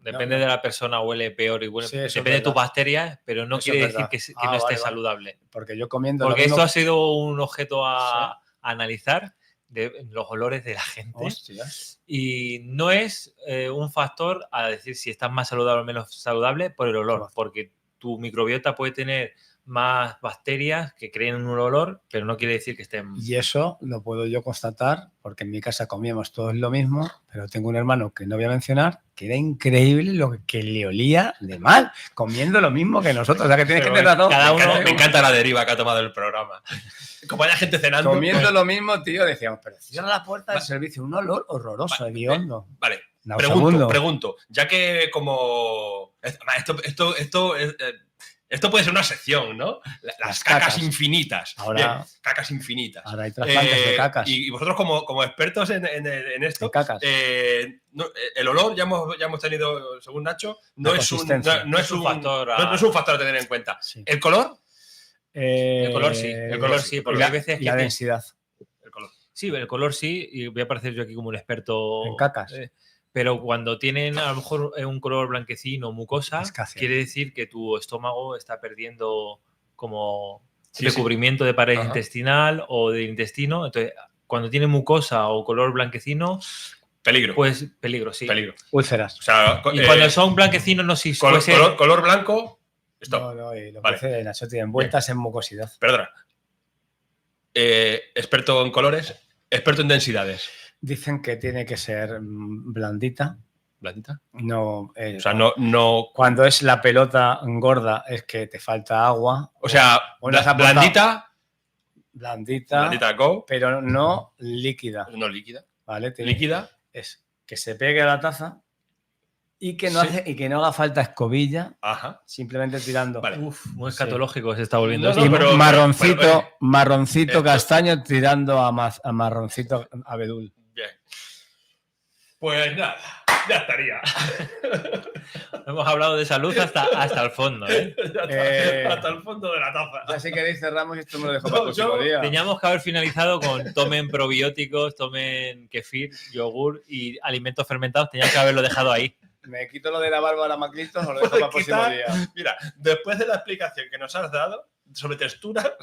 depende de la persona, huele peor y huele... depende de tus bacterias, pero no quiere decir que no esté saludable. Porque yo comiendo... Porque esto ha sido un objeto a analizar de los olores de la gente. Hostias. Y no es un factor a decir si estás más saludable o menos saludable por el olor, porque tu microbiota puede tener más bacterias que creen un olor, pero no quiere decir que estén... Y eso lo puedo yo constatar, porque en mi casa comíamos todos lo mismo, pero tengo un hermano que no voy a mencionar, que era increíble lo que le olía de mal, comiendo lo mismo que nosotros. O sea, que tienes que tener razón. Cada uno... Me encanta la deriva que ha tomado el programa. Como haya gente cenando... Comiendo lo mismo, tío, decíamos, pero cierra la puerta del servicio, un olor horroroso, hediondo. Vale, no, pregunto, ya que como... Esto puede ser una sección, ¿no? Las cacas infinitas. Ahora, cacas infinitas. Ahora hay trasplantes de cacas. Y vosotros como expertos en esto, cacas. El olor, ya hemos tenido, según Nacho, no es un factor a tener en cuenta. Sí. ¿El color? El color sí, porque hay veces que... La densidad. El color. Sí, el color sí, y voy a parecer yo aquí como un experto... En cacas. Pero cuando tienen a lo mejor un color blanquecino, mucosa, quiere decir que tu estómago está perdiendo como recubrimiento de pared intestinal o de intestino. Entonces, cuando tiene mucosa o color blanquecino... Peligro. Pues peligro, sí. Peligro. Úlceras. O sea, y cuando son blanquecinos, no sé si color blanco... Stop. No, y lo que dice Nacho, tienen vueltas en mucosidad. Perdona. Experto en colores, experto en densidades. Dicen que tiene que ser blandita, ¿Blandita? No, O sea, no. Cuando es la pelota gorda es que te falta agua. O sea, blandita. Blandita, go. pero no líquida. No líquida. ¿Vale? Líquida. Es que se pegue a la taza y que no haga falta escobilla. Ajá. Simplemente tirando. Vale. Uf, muy escatológico se está volviendo. Y marroncito castaño tirando a marroncito abedul. Bien. Pues nada, ya estaría. Hemos hablado de salud hasta el fondo, ¿eh? Hasta el fondo de la taza. Ya si queréis cerramos y esto me lo dejo para el próximo día. Teníamos que haber finalizado con tomen probióticos, tomen kefir, yogur y alimentos fermentados. Teníamos que haberlo dejado ahí. Me quito lo de la Bárbara McClinton o lo dejo para el próximo día. Mira, después de la explicación que nos has dado sobre textura,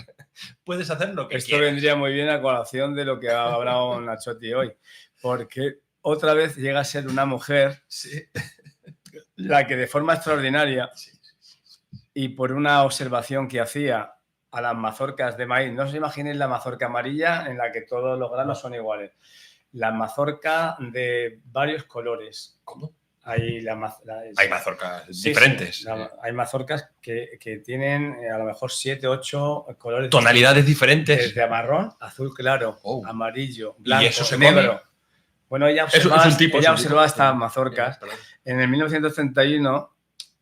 puedes hacer lo que Esto quieras. vendría muy bien a colación de lo que ha hablado Nachotti hoy. Porque otra vez llega a ser una mujer la que de forma extraordinaria y por una observación que hacía a las mazorcas de maíz, no os imaginéis la mazorca amarilla en la que todos los granos son iguales. La mazorca de varios colores. ¿Cómo? Hay mazorcas diferentes. Hay mazorcas que tienen a lo mejor 7, 8 colores. Tonalidades diferentes. Desde marrón, azul claro, amarillo, blanco, ¿Y eso se negro. come? Bueno, ella observaba estas mazorcas. En el 1931,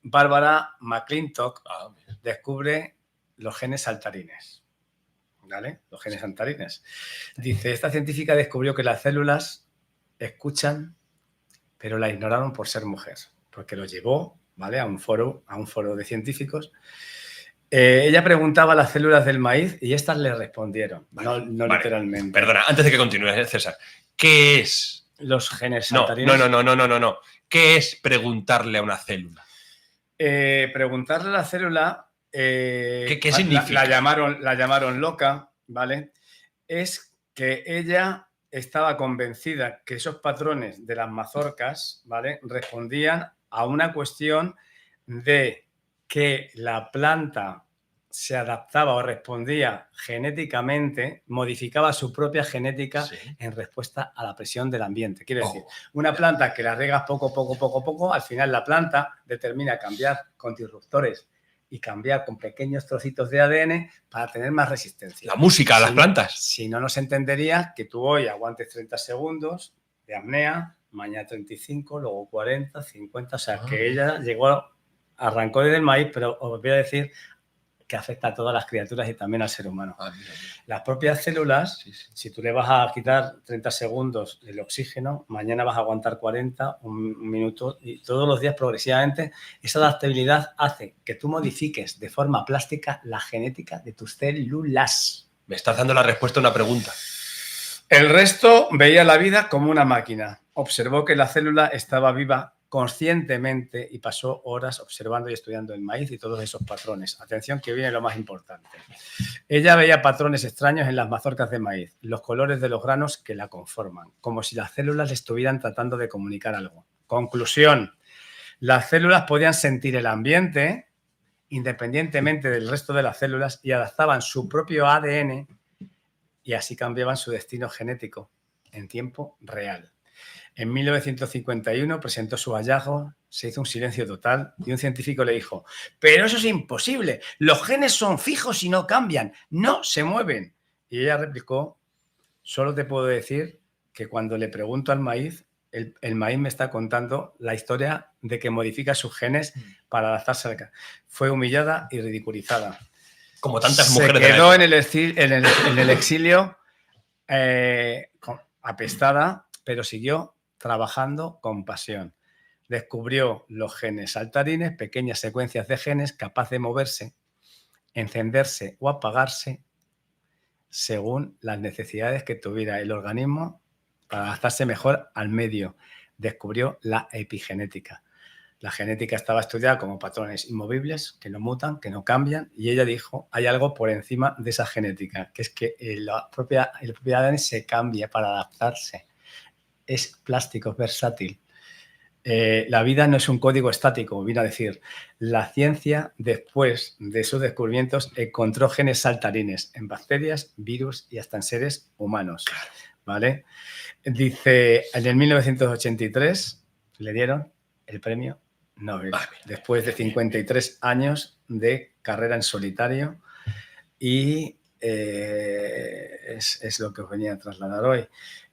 Bárbara McClintock descubre los genes saltarines. ¿Vale? Los genes saltarines. Dice, esta científica descubrió que las células escuchan, pero la ignoraron por ser mujer. Porque lo llevó, ¿vale? a un foro de científicos. Ella preguntaba a las células del maíz y estas le respondieron. Vale, no literalmente. Perdona, antes de que continúes, César. ¿Qué es? Los genes saltarines. No. ¿Qué es preguntarle a una célula? Preguntarle a la célula. ¿Qué significa? La llamaron loca, ¿vale? Es que ella estaba convencida que esos patrones de las mazorcas, ¿vale? Respondían a una cuestión de que la planta se adaptaba o respondía genéticamente, modificaba su propia genética en respuesta a la presión del ambiente. Quiere decir, una planta que la riegas poco, al final la planta determina cambiar con disruptores y cambiar con pequeños trocitos de ADN para tener más resistencia. La música a las plantas. Si no, nos entendería que tú hoy aguantes 30 segundos de apnea, mañana 35, luego 40, 50, o sea, que ella arrancó desde el maíz, pero os voy a decir que afecta a todas las criaturas y también al ser humano. Las propias células, si tú le vas a quitar 30 segundos el oxígeno, mañana vas a aguantar 40, un minuto, y todos los días progresivamente esa adaptabilidad hace que tú modifiques de forma plástica la genética de tus células. Me estás dando la respuesta a una pregunta. El resto veía la vida como una máquina. Observó que la célula estaba viva conscientemente y pasó horas observando y estudiando el maíz y todos esos patrones. Atención, que viene lo más importante. Ella veía patrones extraños en las mazorcas de maíz, los colores de los granos que la conforman, como si las células le estuvieran tratando de comunicar algo. Conclusión, las células podían sentir el ambiente independientemente del resto de las células y adaptaban su propio ADN y así cambiaban su destino genético en tiempo real. En 1951 presentó su hallazgo, se hizo un silencio total y un científico le dijo: pero eso es imposible, los genes son fijos y no cambian, no se mueven. Y ella replicó: solo te puedo decir que cuando le pregunto al maíz, el maíz me está contando la historia de que modifica sus genes para adaptarse al cambio. Fue humillada y ridiculizada. Como tantas mujeres. Se quedó en el exilio apestada, pero siguió trabajando con pasión. Descubrió los genes saltarines, pequeñas secuencias de genes capaces de moverse, encenderse o apagarse según las necesidades que tuviera el organismo para adaptarse mejor al medio. Descubrió la epigenética. La genética estaba estudiada como patrones inmovibles, que no mutan, que no cambian, y ella dijo, hay algo por encima de esa genética, que es que el propio ADN se cambia para adaptarse. Es plástico, es versátil. La vida no es un código estático, vino a decir. La ciencia, después de sus descubrimientos, encontró genes saltarines en bacterias, virus y hasta en seres humanos. ¿Vale? Dice, en el 1983 le dieron el premio Nobel, después de 53 años de carrera en solitario, y es lo que os venía a trasladar hoy.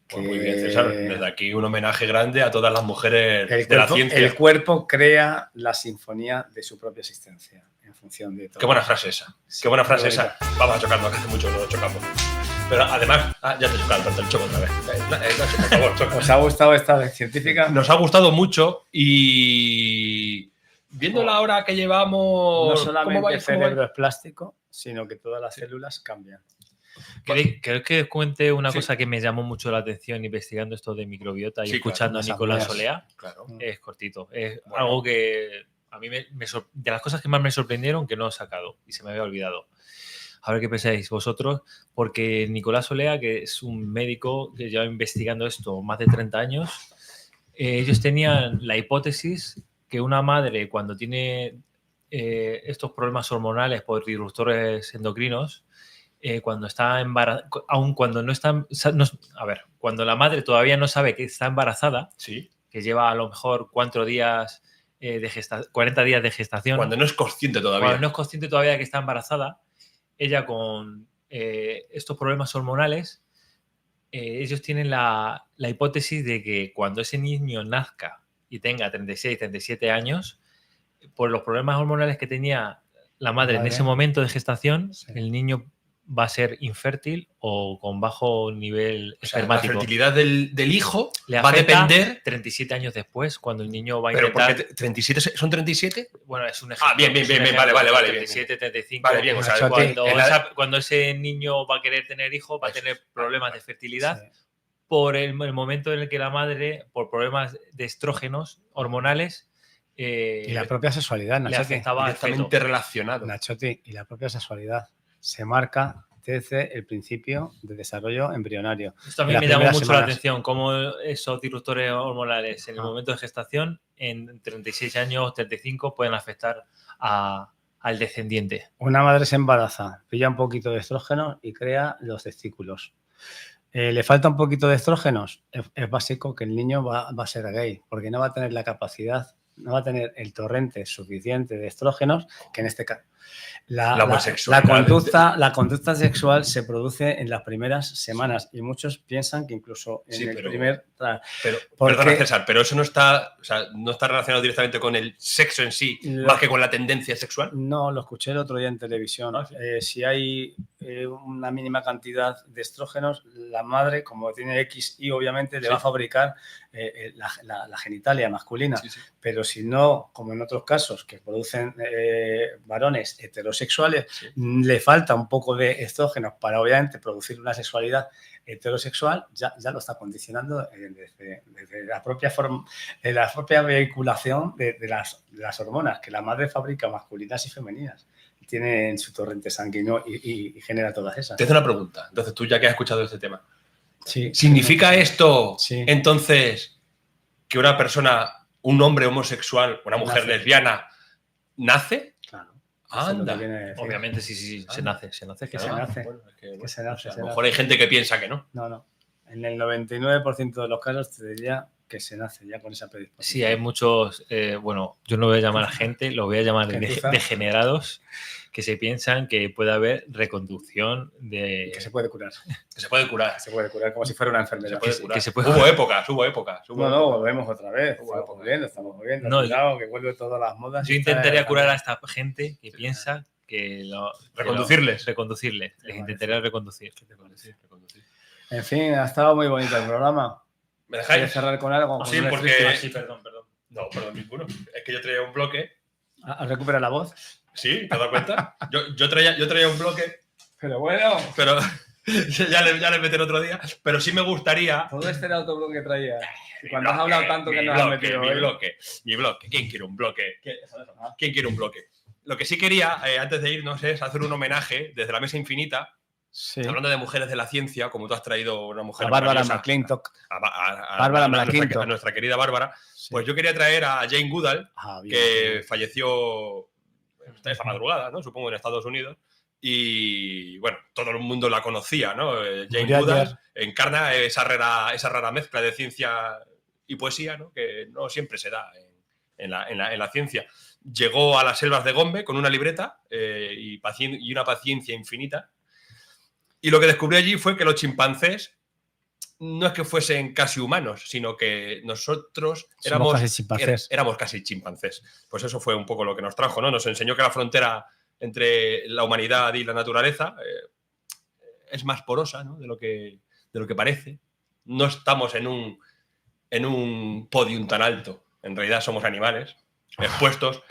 Pues muy bien, César. Desde aquí un homenaje grande a todas las mujeres de la ciencia. El cuerpo crea la sinfonía de su propia existencia en función de todo. Qué buena frase esa. Sí, qué buena frase esa. Vamos a chocarnos, que hace mucho que no nos chocamos. Pero además, ya te he chocado, tanto el choco otra vez. Nacho, por favor, choca. ¿Os ha gustado esta vez científica? Nos ha gustado mucho y viendo la hora que llevamos... No solamente el cerebro es plástico, sino que todas las células cambian. Creo que os cuente una cosa que me llamó mucho la atención investigando esto de microbiota y escuchando a Nicolás Olea. Claro. Es cortito. Es algo que a mí de las cosas que más me sorprendieron que no he sacado y se me había olvidado. A ver qué pensáis vosotros, porque Nicolás Olea, que es un médico que lleva investigando esto más de 30 años, ellos tenían la hipótesis que una madre cuando tiene estos problemas hormonales por disruptores endocrinos, cuando está embarazada, aun cuando no está, cuando la madre todavía no sabe que está embarazada, sí, que lleva a lo mejor 40 días de gestación. Cuando no es consciente todavía. Cuando no es consciente todavía de que está embarazada, ella con estos problemas hormonales, ellos tienen la hipótesis de que cuando ese niño nazca y tenga 36, 37 años, por los problemas hormonales que tenía la madre en ese momento de gestación, sí, el niño va a ser infértil o con bajo nivel espermático. La fertilidad del hijo va a depender 37 años después, cuando el niño va a intentar... ¿Pero 37 son 37? Bueno, es un ejemplo. Bien, vale. 37, 35. Vale, bien, o sea, cuando ese niño va a querer tener hijo, va a tener problemas de fertilidad, sí, por el momento en el que la madre, por problemas de estrógenos hormonales... y la propia sexualidad, Nachotti. Le afectaba directamente relacionado. Nachotti, y la propia sexualidad se marca desde el principio de desarrollo embrionario. Esto a mí me llamó mucho la atención, cómo esos disruptores hormonales en el momento de gestación, en 36 años, 35, pueden afectar al descendiente. Una madre se embaraza, pilla un poquito de estrógeno y crea los testículos. Le falta un poquito de estrógenos, es básico que el niño va a ser gay, porque no va a tener la capacidad, no va a tener el torrente suficiente de estrógenos, que en este caso la conducta sexual se produce en las primeras semanas y muchos piensan que incluso en el primer... Perdona, César, pero eso no está relacionado directamente con el sexo en sí, más que con la tendencia sexual. No, lo escuché el otro día en televisión. Si hay una mínima cantidad de estrógenos, la madre, como tiene XY, obviamente le va a fabricar la genitalia masculina. Sí. Pero si no, como en otros casos que producen varones heterosexuales, sí, le falta un poco de estrógenos para obviamente producir una sexualidad heterosexual, ya lo está condicionando desde la propia vehiculación de las hormonas que la madre fabrica, masculinas y femeninas. Tiene en su torrente sanguíneo y genera todas esas. Te hago una pregunta. Entonces, tú ya que has escuchado este tema, sí, ¿significa esto, sí, entonces, que una persona, un hombre homosexual, una mujer lesbiana, nace? Claro. Anda. Obviamente, sí, se nace. Que se nace. Bueno, a lo mejor hay gente que piensa que no. No. En el 99% de los casos te diría que se nace ya con esa predisposición. Sí, hay muchos, yo no voy a llamar a gente, lo voy a llamar degenerados, que se piensan que puede haber reconducción de... Que se puede curar. Se puede curar como si fuera una enfermedad. Hubo épocas. No, volvemos otra vez. Estamos moviendo. No, cuidado, que vuelve todas las modas. Yo intentaría curar a esta gente que piensa que reconducirles. Les intentaría reconducir. En fin, ha estado muy bonito el programa. ¿Me dejáis? ¿Quieres cerrar con algo? Sí, porque... Sí, perdón. No, perdón, ninguno. Es que yo traía un bloque. ¿Has recuperado la voz? Sí, ¿te has dado cuenta? Yo traía un bloque. Pero bueno. Pero ya le meteré otro día. Pero sí me gustaría... Todo este era otro bloque que traía. Cuando has hablado tanto que nos has metido. Mi bloque. ¿Quién quiere un bloque? ¿Quién quiere un bloque? Lo que sí quería, antes de irnos, es hacer un homenaje desde la Mesa Infinita. Sí. Hablando de mujeres de la ciencia, como tú has traído una mujer... A Bárbara McClintock. A nuestra querida Bárbara. Sí. Pues yo quería traer a Jane Goodall, que falleció esta madrugada, ¿no? Supongo en Estados Unidos. Y, bueno, todo el mundo la conocía, ¿no? Jane Goodall encarna esa rara mezcla de ciencia y poesía, ¿no? Que no siempre se da en la ciencia. Llegó a las selvas de Gombe con una libreta y una paciencia infinita. Y lo que descubrió allí fue que los chimpancés no es que fuesen casi humanos, sino que nosotros éramos casi chimpancés. Pues eso fue un poco lo que nos trajo, ¿no? Nos enseñó que la frontera entre la humanidad y la naturaleza es más porosa, ¿no? de lo que parece. No estamos en un podium tan alto. En realidad somos animales expuestos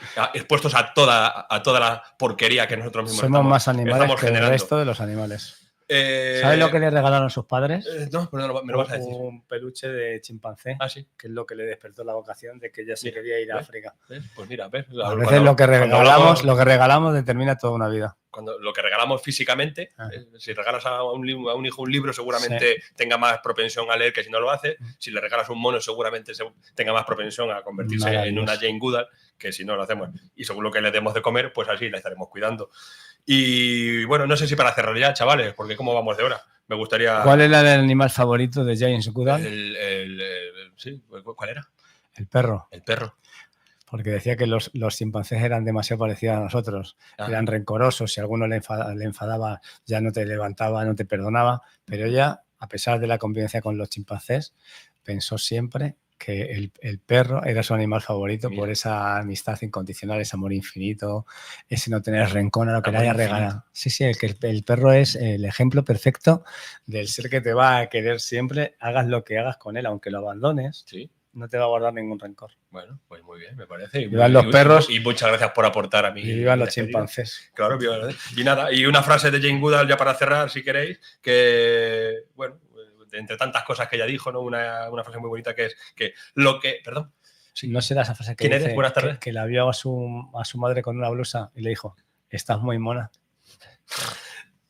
a toda la porquería que nosotros mismos somos más animales que generando. El resto de los animales. ¿Sabes lo que le regalaron a sus padres? No, pero me lo vas a decir. Un peluche de chimpancé, ¿Sí? Que es lo que le despertó la vocación de que ella se quería ir a África. ¿Ves? Pues mira, ¿ves? A veces lo que regalamos determina toda una vida. Cuando lo que regalamos físicamente, si regalas a un hijo un libro, seguramente tenga más propensión a leer que si no lo hace. Si le regalas un mono, seguramente tenga más propensión a convertirse en una Jane Goodall que si no lo hacemos. Y según lo que le demos de comer, pues así la estaremos cuidando. Y bueno, no sé si para cerrar ya, chavales, porque cómo vamos de hora. Me gustaría... ¿Cuál era el animal favorito de James Goodall? Sí, ¿cuál era? El perro. El perro. Porque decía que los chimpancés eran demasiado parecidos a nosotros. Eran rencorosos. Si alguno le enfadaba, ya no te levantaba, no te perdonaba. Pero ella, a pesar de la convivencia con los chimpancés, pensó siempre que el perro era su animal favorito. Mira. Por esa amistad incondicional, ese amor infinito, ese no tener rencor a lo que le haya regalado. Sí, el perro es el ejemplo perfecto del ser que te va a querer siempre, hagas lo que hagas con él, aunque lo abandones. Sí. No te va a guardar ningún rencor. Bueno, pues muy bien, me parece. Vivan los perros. Y muchas gracias por aportar a mí. Y vivan los chimpancés. Claro, y nada, y una frase de Jane Goodall ya para cerrar, si queréis, que, bueno, entre tantas cosas que ella dijo, ¿no? Una frase muy bonita que es que lo que... Perdón. Sí. No será esa frase que ¿Quién dice eres? Buenas tardes. Que la vio a su madre con una blusa y le dijo, estás muy mona.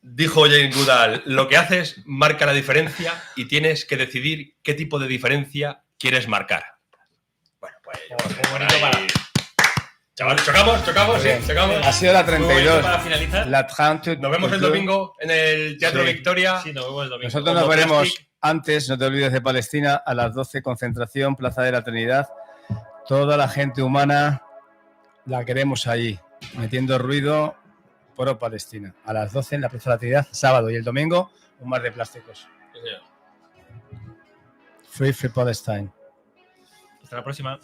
Dijo Jane Goodall, lo que haces marca la diferencia y tienes que decidir qué tipo de diferencia quieres marcar. Bueno, pues... Muy bonito para... Chavales, chocamos, sí, chocamos. Ha sido la 32. Para finalizar. Nos vemos el domingo en el Teatro Victoria. Sí, nos vemos el domingo. Nosotros nos veremos antes, no te olvides de Palestina, a las 12, concentración, Plaza de la Trinidad. Toda la gente humana la queremos allí, metiendo ruido por Palestina. A las 12 en la Plaza de la Trinidad, sábado, y el domingo, un mar de plásticos. Sí, señor. Free Palestine. Hasta la próxima.